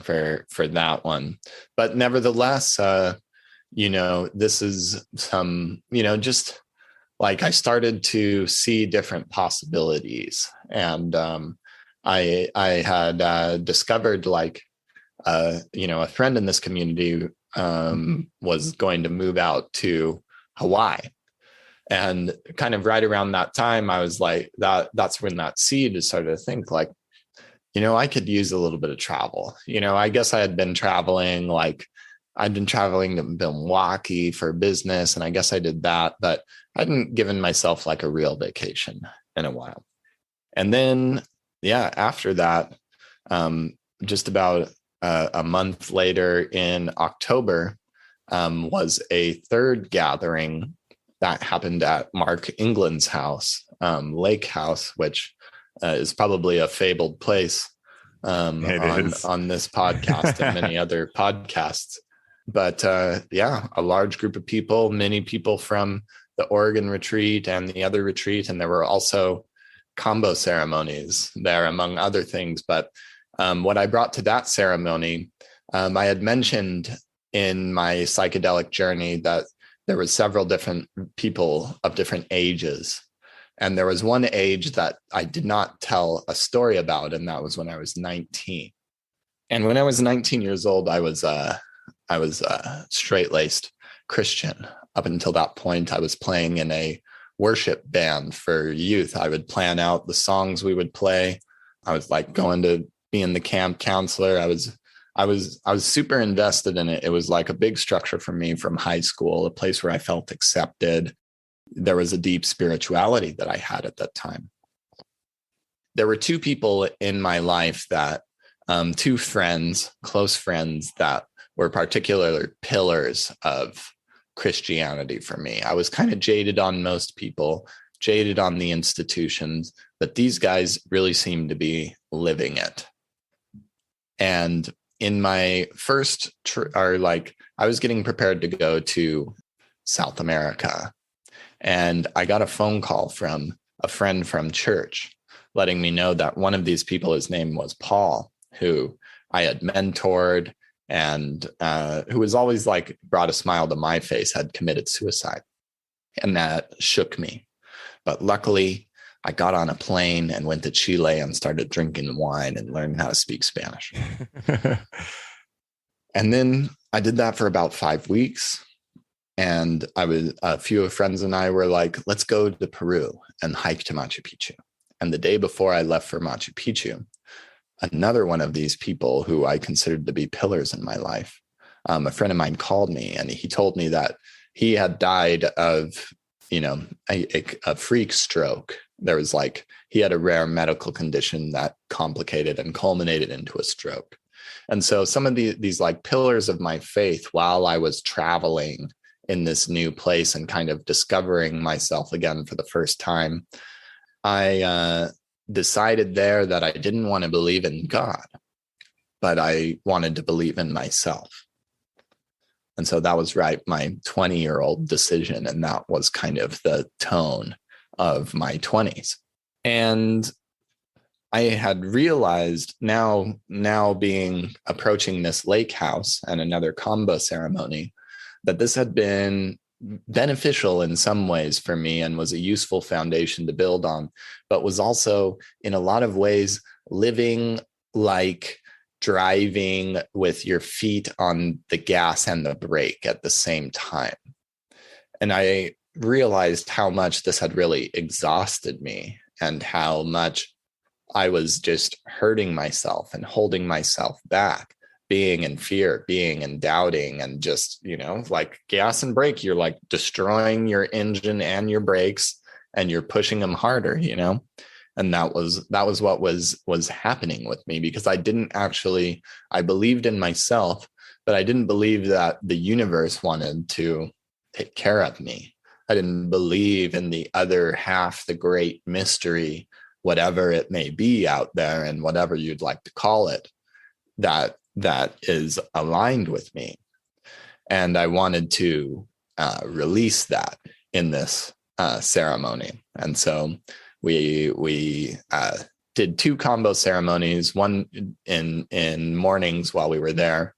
[SPEAKER 2] for that one. But nevertheless, this is some, just like I started to see different possibilities. And I had discovered like, a friend in this community was going to move out to Hawaii. And kind of right around that time, I was like, that's when that seed started to think like, I could use a little bit of travel. I guess I had been traveling, like I'd been traveling to Milwaukee for business, and I guess I did that, but I hadn't given myself like a real vacation in a while. And then, after that, just about a month later in October, was a third gathering that happened at Mark England's house, Lake House, which is probably a fabled place on this podcast and many other podcasts. But a large group of people, many people from the Oregon retreat and the other retreat. And there were also combo ceremonies there, among other things. But what I brought to that ceremony, I had mentioned in my psychedelic journey that there were several different people of different ages. And there was one age that I did not tell a story about, and that was when I was 19. And when I was 19 years old, I was a straight-laced Christian. Up until that point, I was playing in a worship band for youth. I would plan out the songs we would play. I was like going to being the camp counselor. I was super invested in it. It was like a big structure for me from high school, a place where I felt accepted. There was a deep spirituality that I had at that time. There were two people in my life that, two friends, close friends, that were particular pillars of Christianity for me. I was kind of jaded on most people, jaded on the institutions, but these guys really seemed to be living it. And in my first, I was getting prepared to go to South America. And I got a phone call from a friend from church letting me know that one of these people, his name was Paul, who I had mentored and who was always like brought a smile to my face, had committed suicide. And that shook me. But luckily, I got on a plane and went to Chile and started drinking wine and learning how to speak Spanish. And then I did that for about 5 weeks. And a few friends and I were like, let's go to Peru and hike to Machu Picchu. And the day before I left for Machu Picchu, another one of these people who I considered to be pillars in my life, a friend of mine called me and he told me that he had died of, a freak stroke. There was he had a rare medical condition that complicated and culminated into a stroke. And so some of these pillars of my faith while I was traveling in this new place and kind of discovering myself again for the first time, I decided there that I didn't want to believe in God, but I wanted to believe in myself. And so that was my 20-year-old decision. And that was kind of the tone of my 20s. And I had realized now approaching this lake house and another combo ceremony, that this had been beneficial in some ways for me and was a useful foundation to build on, but was also in a lot of ways living like driving with your feet on the gas and the brake at the same time. And I realized how much this had really exhausted me and how much I was just hurting myself and holding myself back, being in fear, being in doubting, and just, like gas and brake, you're like destroying your engine and your brakes and you're pushing them harder, And that was what was happening with me, because I believed in myself, but I didn't believe that the universe wanted to take care of me. I didn't believe in the other half, the great mystery, whatever it may be out there and whatever you'd like to call it, that is aligned with me. And I wanted to release that in this ceremony. And so we did 2 combo ceremonies, one in mornings while we were there.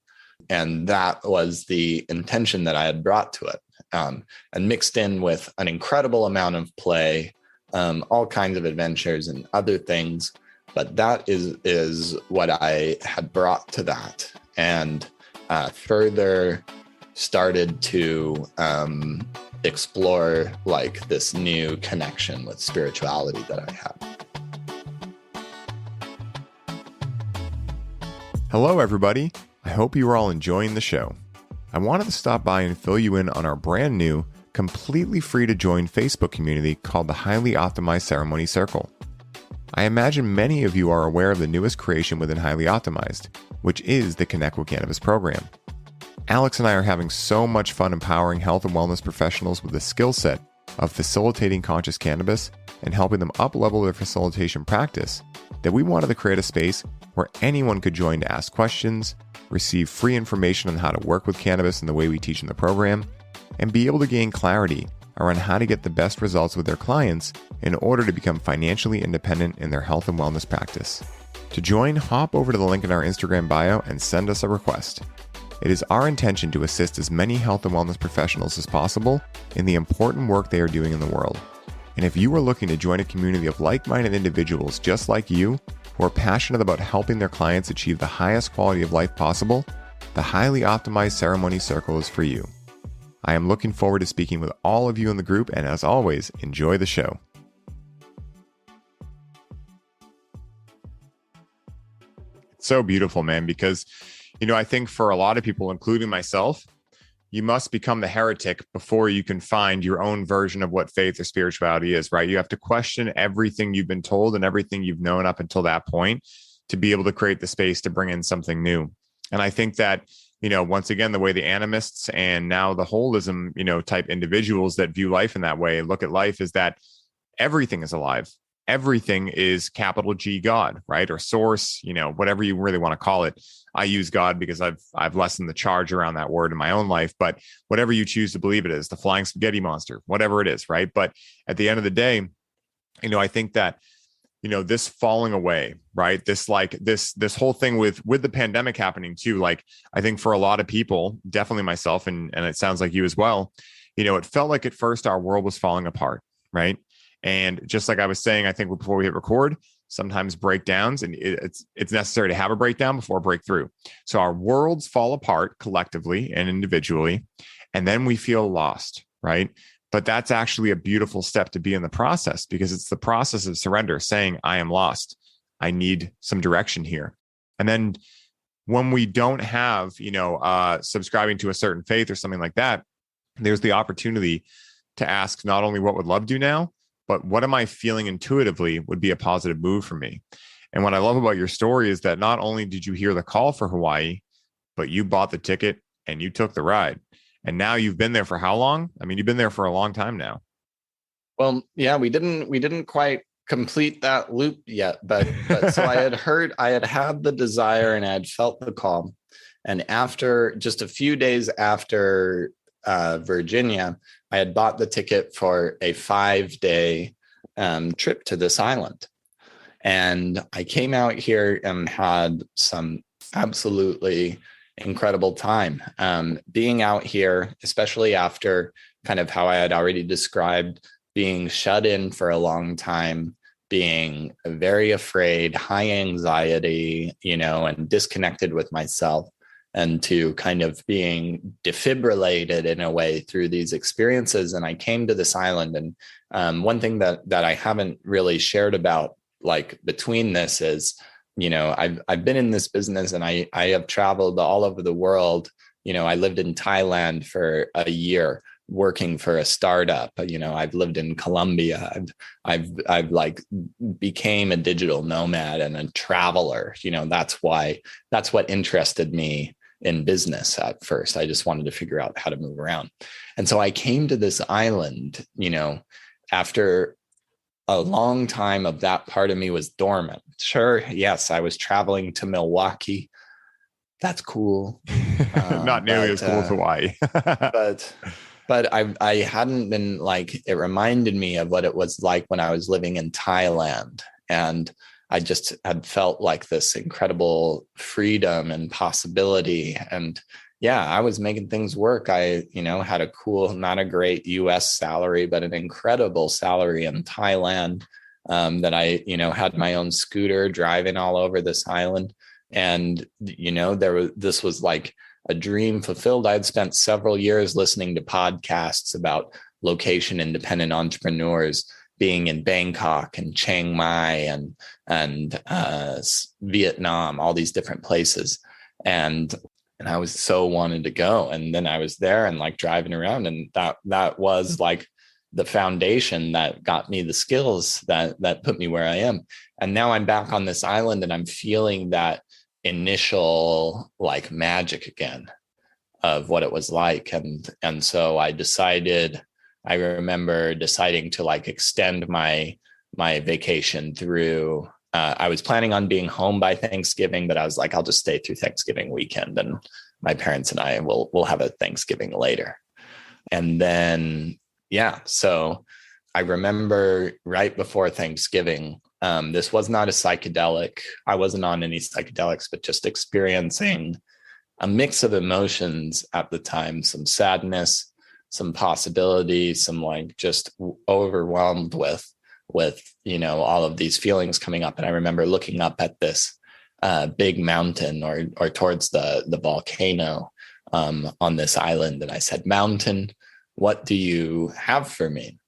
[SPEAKER 2] And that was the intention that I had brought to it, and mixed in with an incredible amount of play, all kinds of adventures and other things. But that is what I had brought to that, and further started to explore this new connection with spirituality that I have.
[SPEAKER 1] Hello, everybody. I hope you are all enjoying the show. I wanted to stop by and fill you in on our brand new, completely free to join Facebook community called the Highly Optimized Ceremony Circle. I imagine many of you are aware of the newest creation within Highly Optimized, which is the Connect with Cannabis program. Alex and I are having so much fun empowering health and wellness professionals with the skill set of facilitating conscious cannabis and helping them up-level their facilitation practice that we wanted to create a space where anyone could join to ask questions, receive free information on how to work with cannabis in the way we teach in the program, and be able to gain clarity around how to get the best results with their clients in order to become financially independent in their health and wellness practice. To join, hop over to the link in our Instagram bio and send us a request. It is our intention to assist as many health and wellness professionals as possible in the important work they are doing in the world. And if you are looking to join a community of like-minded individuals just like you, who are passionate about helping their clients achieve the highest quality of life possible, the Highly Optimized Ceremony Circle is for you. I am looking forward to speaking with all of you in the group, and as always, enjoy the show. It's so beautiful, man, because, I think for a lot of people, including myself, you must become the heretic before you can find your own version of what faith or spirituality is, right? You have to question everything you've been told and everything you've known up until that point to be able to create the space to bring in something new. And I think that, once again, the way the animists and now the holism, type individuals that view life in that way, look at life, is that everything is alive. Everything is capital G God, right? Or source, whatever you really want to call it. I use God because I've lessened the charge around that word in my own life, but whatever you choose to believe it is, the flying spaghetti monster, whatever it is, right? But at the end of the day, I think that, this falling away, right? This whole thing with the pandemic happening too, I think for a lot of people, definitely myself, and it sounds like you as well, it felt like at first our world was falling apart, right? And just like I was saying, I think before we hit record, sometimes breakdowns, and it's necessary to have a breakdown before a breakthrough. So our worlds fall apart collectively and individually, and then we feel lost, right? But that's actually a beautiful step to be in the process, because it's the process of surrender, saying, I am lost. I need some direction here. And then when we don't have, subscribing to a certain faith or something like that, there's the opportunity to ask not only what would love do now, but what am I feeling intuitively would be a positive move for me? And what I love about your story is that not only did you hear the call for Hawaii, but you bought the ticket and you took the ride. And now you've been there for how long? I mean, you've been there for a long time now.
[SPEAKER 2] Well, yeah, we didn't quite complete that loop yet, but so I had the desire and I had felt the call. And after just a few days after Virginia, I had bought the ticket for a 5-day trip to this island. And I came out here and had some absolutely incredible time being out here, especially after kind of how I had already described being shut in for a long time, being very afraid, high anxiety, and disconnected with myself, and to kind of being defibrillated in a way through these experiences. And I came to this island. And one thing that I haven't really shared about, like, between this is, I've been in this business and I have traveled all over the world. I lived in Thailand for a year working for a startup. I've lived in Colombia. I've like became a digital nomad and a traveler. That's what interested me in business at first. I just wanted to figure out how to move around. And so I came to this island, after a long time of that part of me was dormant. Sure, yes, I was traveling to Milwaukee. That's cool.
[SPEAKER 1] Not nearly as cool as Hawaii.
[SPEAKER 2] but I hadn't been, like, it reminded me of what it was like when I was living in Thailand. And I just had felt like this incredible freedom and possibility. And yeah, I was making things work. I, had a cool, not a great US salary, but an incredible salary in Thailand, that I, had my own scooter driving all over this island. And, this was like a dream fulfilled. I had spent several years listening to podcasts about location independent entrepreneurs being in Bangkok and Chiang Mai and Vietnam, all these different places. And I was so wanted to go. And then I was there and like driving around, and that was like the foundation that got me the skills that put me where I am. And now I'm back on this island and I'm feeling that initial like magic again of what it was like. And so I remember deciding to like extend my vacation through, I was planning on being home by Thanksgiving, but I was like, I'll just stay through Thanksgiving weekend and my parents and I will have a Thanksgiving later. And then, yeah, so I remember right before Thanksgiving, this was not a psychedelic. I wasn't on any psychedelics, but just experiencing a mix of emotions at the time, some sadness, some possibility, some like just overwhelmed with all of these feelings coming up. And I remember looking up at this big mountain or towards the volcano on this island. And I said, "Mountain, what do you have for me?"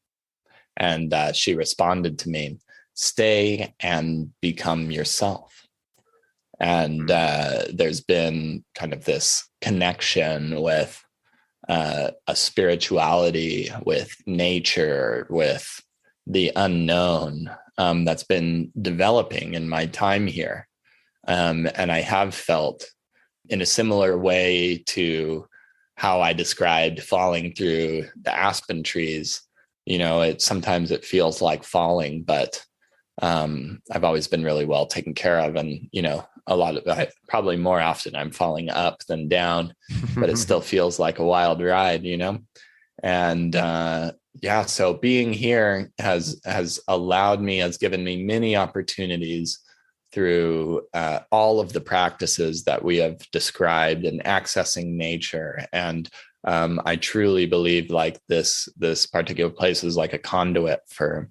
[SPEAKER 2] And she responded to me, "Stay and become yourself." And there's been kind of this connection with a spirituality, with nature, with the unknown that's been developing in my time here. And I have felt in a similar way to how I described falling through the aspen trees. Sometimes it feels like falling, but I've always been really well taken care of. And, a lot of, probably more often I'm falling up than down, but it still feels like a wild ride, And yeah, so being here has given me many opportunities through all of the practices that we have described and accessing nature. And I truly believe like this particular place is like a conduit for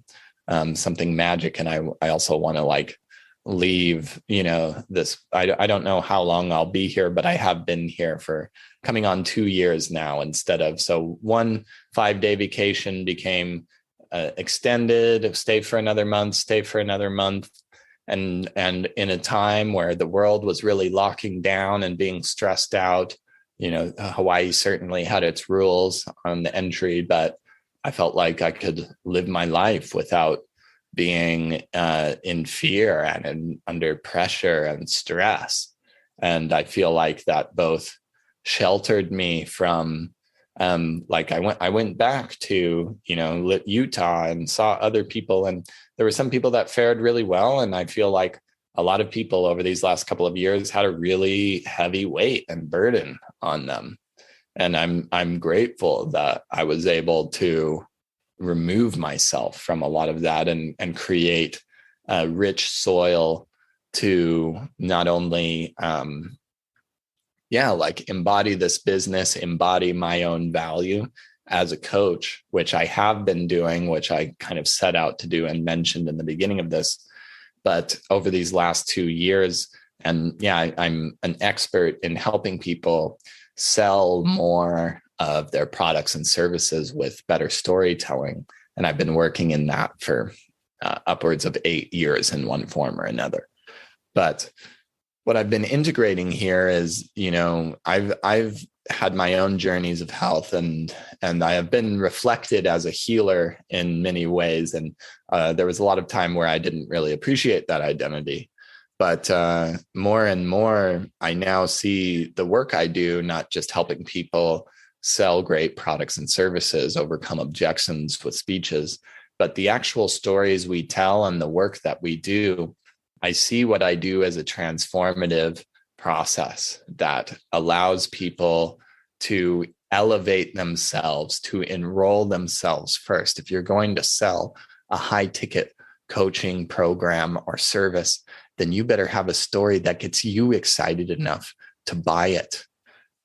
[SPEAKER 2] something magic. And I also want to like leave, this, I don't know how long I'll be here, but I have been here for coming on 2 years now so one 5-day vacation became extended, stay for another month. And in a time where the world was really locking down and being stressed out, Hawaii certainly had its rules on the entry, but I felt like I could live my life without being in fear and under pressure and stress. And I feel like that both sheltered me from I went back to, Utah and saw other people, and there were some people that fared really well. And I feel like a lot of people over these last couple of years had a really heavy weight and burden on them. And I'm grateful that I was able to remove myself from a lot of that and create a rich soil to not only embody this business, embody my own value as a coach, which I have been doing, which I kind of set out to do and mentioned in the beginning of this. But over these last 2 years, and I'm an expert in helping people sell more of their products and services with better storytelling. And I've been working in that for upwards of 8 years in one form or another. But what I've been integrating here is, I've had my own journeys of health, and I have been reflected as a healer in many ways. And there was a lot of time where I didn't really appreciate that identity. But more and more, I now see the work I do, not just helping people sell great products and services, overcome objections with speeches, but the actual stories we tell and the work that we do. I see what I do as a transformative process that allows people to elevate themselves, to enroll themselves first. If you're going to sell a high ticket coaching program or service, then you better have a story that gets you excited enough to buy it.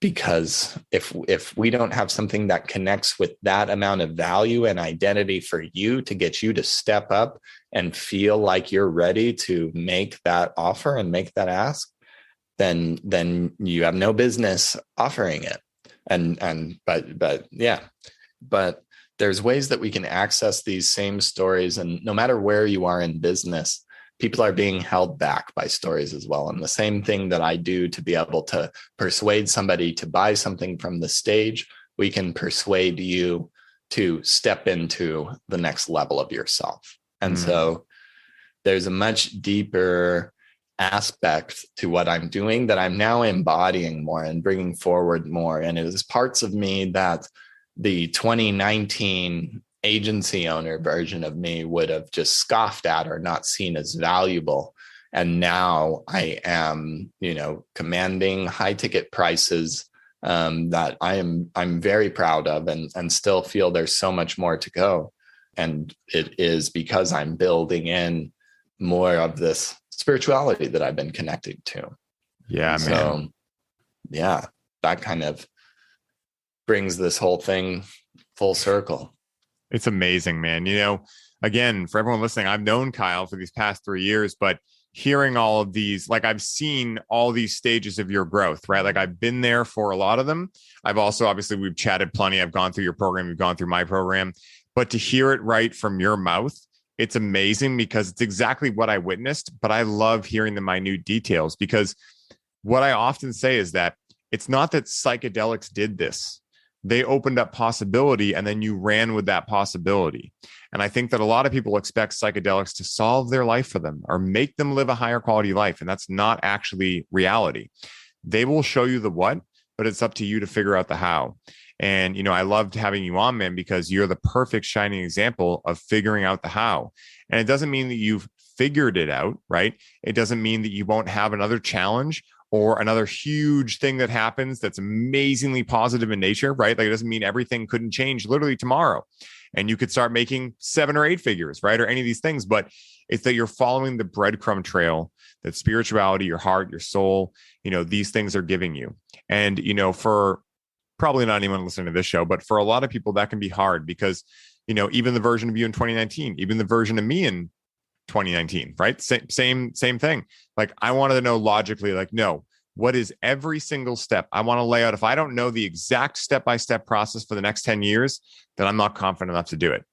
[SPEAKER 2] Because if we don't have something that connects with that amount of value and identity for you to get you to step up and feel like you're ready to make that offer and make that ask, then you have no business offering it. But there's ways that we can access these same stories. And no matter where you are in business, people are being held back by stories as well. And the same thing that I do to be able to persuade somebody to buy something from the stage, we can persuade you to step into the next level of yourself. And so there's a much deeper aspect to what I'm doing that I'm now embodying more and bringing forward more. And it is parts of me that the 2019 agency owner version of me would have just scoffed at or not seen as valuable. And now I am, commanding high ticket prices that I'm very proud of and still feel there's so much more to go. And it is because I'm building in more of this spirituality that I've been connecting to.
[SPEAKER 1] Yeah,
[SPEAKER 2] so,
[SPEAKER 1] man.
[SPEAKER 2] Yeah, that kind of brings this whole thing full circle.
[SPEAKER 1] It's amazing, man. Again, for everyone listening, I've known Kyle for these past 3 years, but hearing all of these, like I've seen all these stages of your growth, right? Like I've been there for a lot of them. I've also, obviously, we've chatted plenty. I've gone through your program. You've gone through my program, but to hear it right from your mouth, it's amazing because it's exactly what I witnessed, but I love hearing the minute details because what I often say is that it's not that psychedelics did this. They opened up possibility and then you ran with that possibility. And I think that a lot of people expect psychedelics to solve their life for them or make them live a higher quality life. And that's not actually reality. They will show you the what, but it's up to you to figure out the how. And, I loved having you on, man, because you're the perfect shining example of figuring out the how. And it doesn't mean that you've figured it out, right? It doesn't mean that you won't have another challenge or another huge thing that happens that's amazingly positive in nature, right? Like it doesn't mean everything couldn't change literally tomorrow. And you could start making 7 or 8 figures, right? Or any of these things. But it's that you're following the breadcrumb trail that spirituality, your heart, your soul, these things are giving you. And, for probably not anyone listening to this show, but for a lot of people, that can be hard because even the version of you in 2019, even the version of me in 2019, right? Same thing. Like, I wanted to know logically, like, no, what is every single step I want to lay out? If I don't know the exact step-by-step process for the next 10 years, then I'm not confident enough to do it.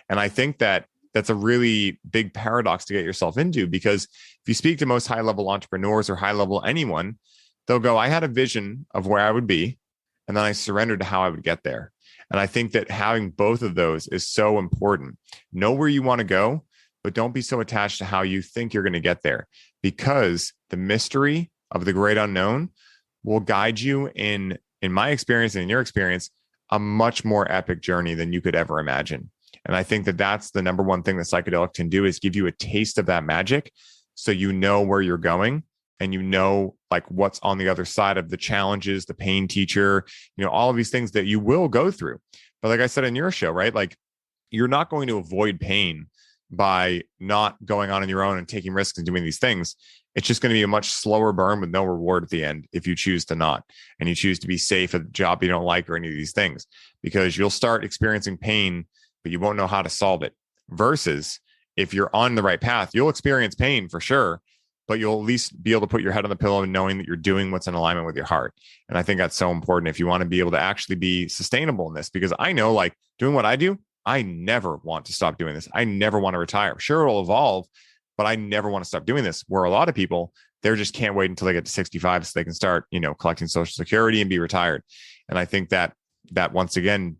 [SPEAKER 1] And I think that that's a really big paradox to get yourself into, because if you speak to most high-level entrepreneurs or high-level anyone, they'll go, I had a vision of where I would be, and then I surrendered to how I would get there. And I think that having both of those is so important. Know where you want to go, but don't be so attached to how you think you're going to get there, because the mystery of the great unknown will guide you in my experience and in your experience, a much more epic journey than you could ever imagine. And I think that that's the number one thing that psychedelic can do, is give you a taste of that magic, so you know where you're going, and you know, like, what's on the other side of the challenges, the pain teacher, all of these things that you will go through. But like I said in your show, right? Like, you're not going to avoid pain by not going on your own and taking risks and doing these things. It's just going to be a much slower burn with no reward at the end if you choose to not, and you choose to be safe at a job you don't like or any of these things, because you'll start experiencing pain, but you won't know how to solve it. Versus if you're on the right path, you'll experience pain for sure, but you'll at least be able to put your head on the pillow and knowing that you're doing what's in alignment with your heart. And I think that's so important if you want to be able to actually be sustainable in this, because I know, like, doing what I do, I never want to stop doing this. I never want to retire. Sure, it'll evolve, but I never want to stop doing this. Where a lot of people, they just can't wait until they get to 65 so they can start, collecting Social Security and be retired. And I think that once again,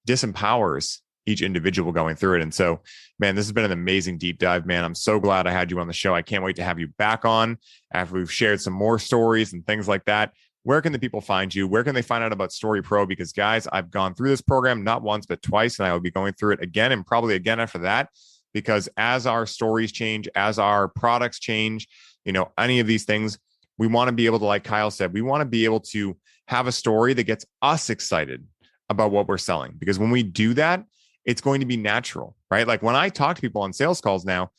[SPEAKER 1] disempowers each individual going through it. And so, man, this has been an amazing deep dive, man. I'm so glad I had you on the show. I can't wait to have you back on after we've shared some more stories and things like that. Where can the people find you? Where can they find out about Story Pro? Because, guys, I've gone through this program not once, but twice, and I will be going through it again and probably again after that, because as our stories change, as our products change, any of these things, we want to be able to, like Kyle said, we want to be able to have a story that gets us excited about what we're selling. Because when we do that, it's going to be natural, right? Like, when I talk to people on sales calls now,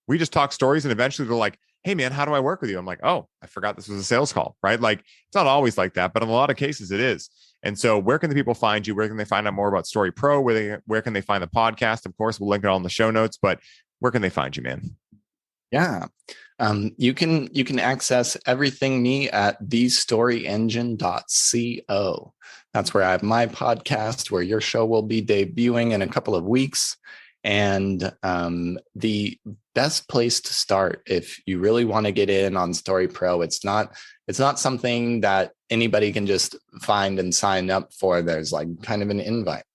[SPEAKER 1] we just talk stories, and eventually they're like, hey man, how do I work with you? I'm like, oh, I forgot this was a sales call, right? Like, it's not always like that, but in a lot of cases it is. And so where can the people find you? Where can they find out more about Story Pro? Where can they find the podcast? Of course, we'll link it all in the show notes, but where can they find you, man?
[SPEAKER 2] Yeah. You can access everything me at thestoryengine.co. That's where I have my podcast, where your show will be debuting in a couple of weeks. And the best place to start, if you really want to get in on Story Pro, it's not something that anybody can just find and sign up for. There's like kind of an invite.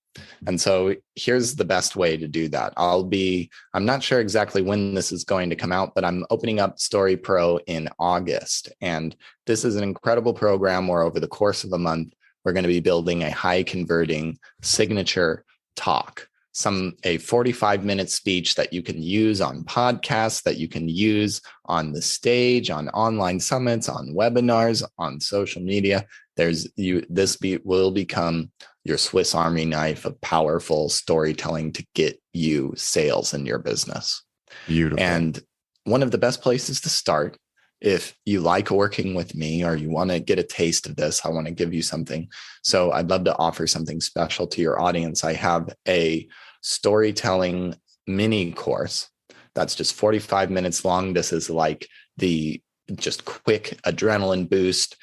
[SPEAKER 2] And so here's the best way to do that. I'm not sure exactly when this is going to come out, but I'm opening up Story Pro in August. And this is an incredible program where over the course of a month, we're going to be building a high converting signature talk, a 45-minute speech that you can use on podcasts, that you can use on the stage, on online summits, on webinars, on social media. Will become your Swiss Army knife of powerful storytelling to get you sales in your business.
[SPEAKER 1] Beautiful.
[SPEAKER 2] And one of the best places to start, if you like working with me or you want to get a taste of this, I want to give you something. So I'd love to offer something special to your audience. I have a storytelling mini course that's just 45 minutes long. This is like the just quick adrenaline boost.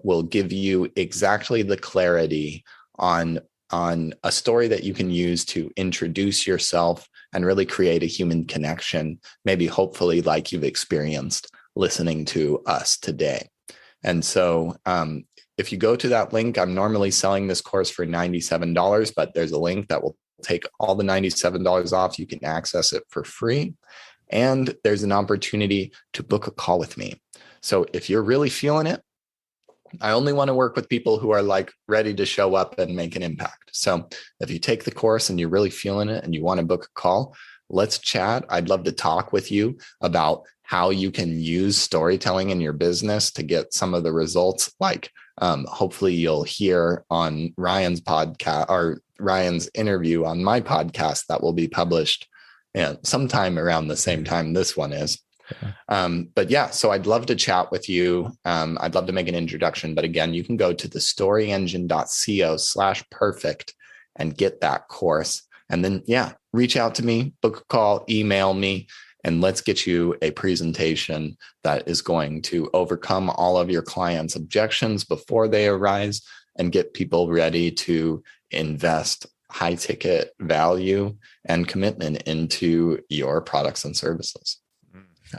[SPEAKER 2] Will give you exactly the clarity on a story that you can use to introduce yourself and really create a human connection, maybe hopefully like you've experienced listening to us today. And so if you go to that link, I'm normally selling this course for $97, but there's a link that will take all the $97 off. You can access it for free. And there's an opportunity to book a call with me. So if you're really feeling it, I only want to work with people who are like ready to show up and make an impact. So if you take the course and you're really feeling it and you want to book a call, let's chat. I'd love to talk with you about how you can use storytelling in your business to get some of the results. Like hopefully you'll hear on Ryan's podcast or Ryan's interview on my podcast that will be published sometime around the same time this one is. But yeah, so I'd love to chat with you. I'd love to make an introduction, but again, you can go to thestoryengine.co/perfect and get that course. And then, reach out to me, book a call, email me, and let's get you a presentation that is going to overcome all of your clients' objections before they arise and get people ready to invest high ticket value and commitment into your products and services.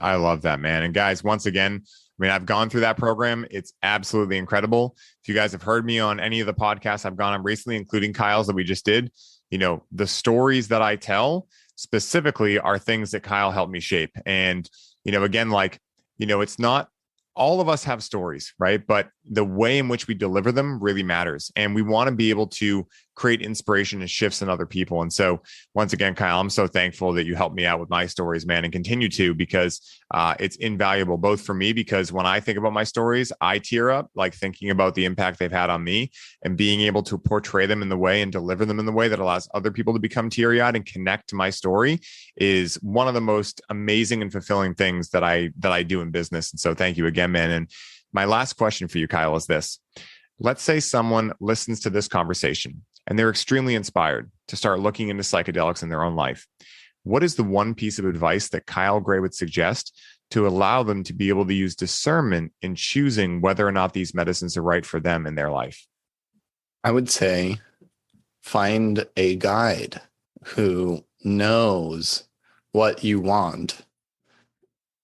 [SPEAKER 1] I love that, man. And guys, once again, I've gone through that program. It's absolutely incredible. If you guys have heard me on any of the podcasts I've gone on recently, including Kyle's that we just did, the stories that I tell specifically are things that Kyle helped me shape. And, again, it's not all of us have stories, right? But the way in which we deliver them really matters. And we want to be able to create inspiration and shifts in other people. And so once again, Kyle, I'm so thankful that you helped me out with my stories, man, and continue to, because it's invaluable, both for me, because when I think about my stories, I tear up, like thinking about the impact they've had on me, and being able to portray them in the way and deliver them in the way that allows other people to become teary-eyed and connect to my story is one of the most amazing and fulfilling things that I do in business. And so thank you again, man. And my last question for you, Kyle, is this. Let's say someone listens to this conversation and they're extremely inspired to start looking into psychedelics in their own life. What is the one piece of advice that Kyle Gray would suggest to allow them to be able to use discernment in choosing whether or not these medicines are right for them in their life?
[SPEAKER 2] I would say find a guide who knows what you want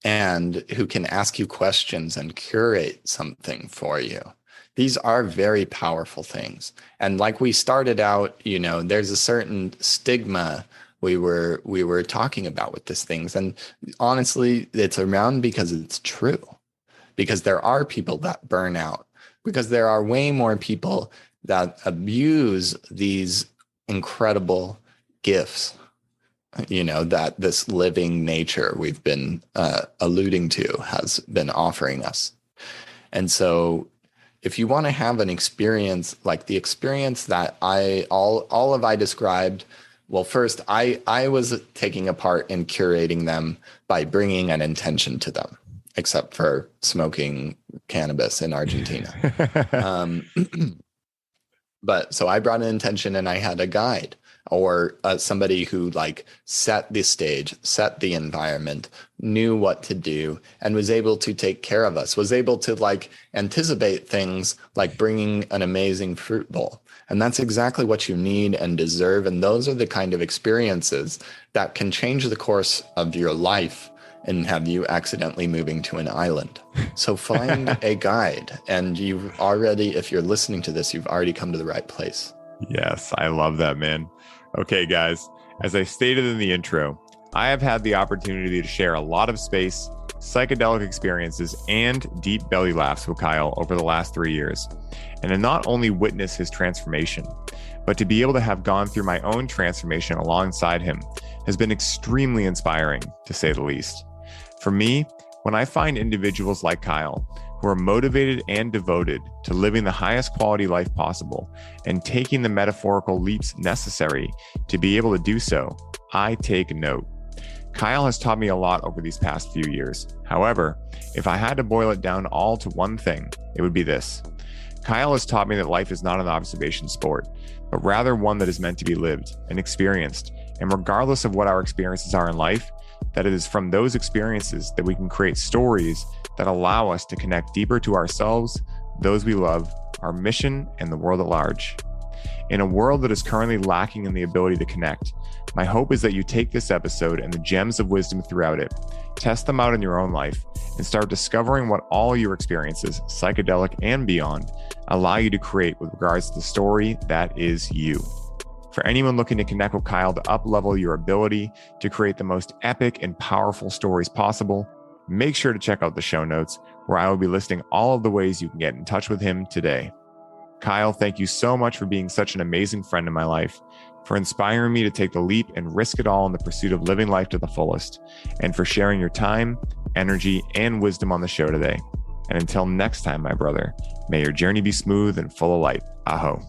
[SPEAKER 2] and who can ask you questions and curate something for you. These are very powerful things. And like we started out, there's a certain stigma we were talking about with these things. And honestly, it's around because it's true. Because there are people that burn out. Because there are way more people that abuse these incredible gifts, that this living nature we've been alluding to has been offering us. And so if you want to have an experience like the experience that I described, well, first, I was taking a part in curating them by bringing an intention to them, except for smoking cannabis in Argentina. But so I brought an intention and I had a guide or somebody who set the stage, set the environment, knew what to do, and was able to take care of us, was able to anticipate things like bringing an amazing fruit bowl. And that's exactly what you need and deserve. And those are the kind of experiences that can change the course of your life and have you accidentally moving to an island. So find a guide, and if you're listening to this, you've already come to the right place.
[SPEAKER 1] Yes, I love that, man. Okay, guys, as I stated in the intro, I have had the opportunity to share a lot of space, psychedelic experiences, and deep belly laughs with Kyle over the last 3 years. And to not only witness his transformation, but to be able to have gone through my own transformation alongside him has been extremely inspiring, to say the least. For me, when I find individuals like Kyle who are motivated and devoted to living the highest quality life possible and taking the metaphorical leaps necessary to be able to do so, I take note. Kyle has taught me a lot over these past few years. However, if I had to boil it down all to one thing, it would be this. Kyle has taught me that life is not an observation sport, but rather one that is meant to be lived and experienced. And regardless of what our experiences are in life, that it is from those experiences that we can create stories that allow us to connect deeper to ourselves, those we love, our mission, and the world at large. In a world that is currently lacking in the ability to connect, my hope is that you take this episode and the gems of wisdom throughout it, test them out in your own life, and start discovering what all your experiences, psychedelic and beyond, allow you to create with regards to the story that is you. For anyone looking to connect with Kyle to up-level your ability to create the most epic and powerful stories possible, make sure to check out the show notes, where I will be listing all of the ways you can get in touch with him today. Kyle, thank you so much for being such an amazing friend in my life, for inspiring me to take the leap and risk it all in the pursuit of living life to the fullest, and for sharing your time, energy, and wisdom on the show today. And until next time, my brother, may your journey be smooth and full of light. Aho.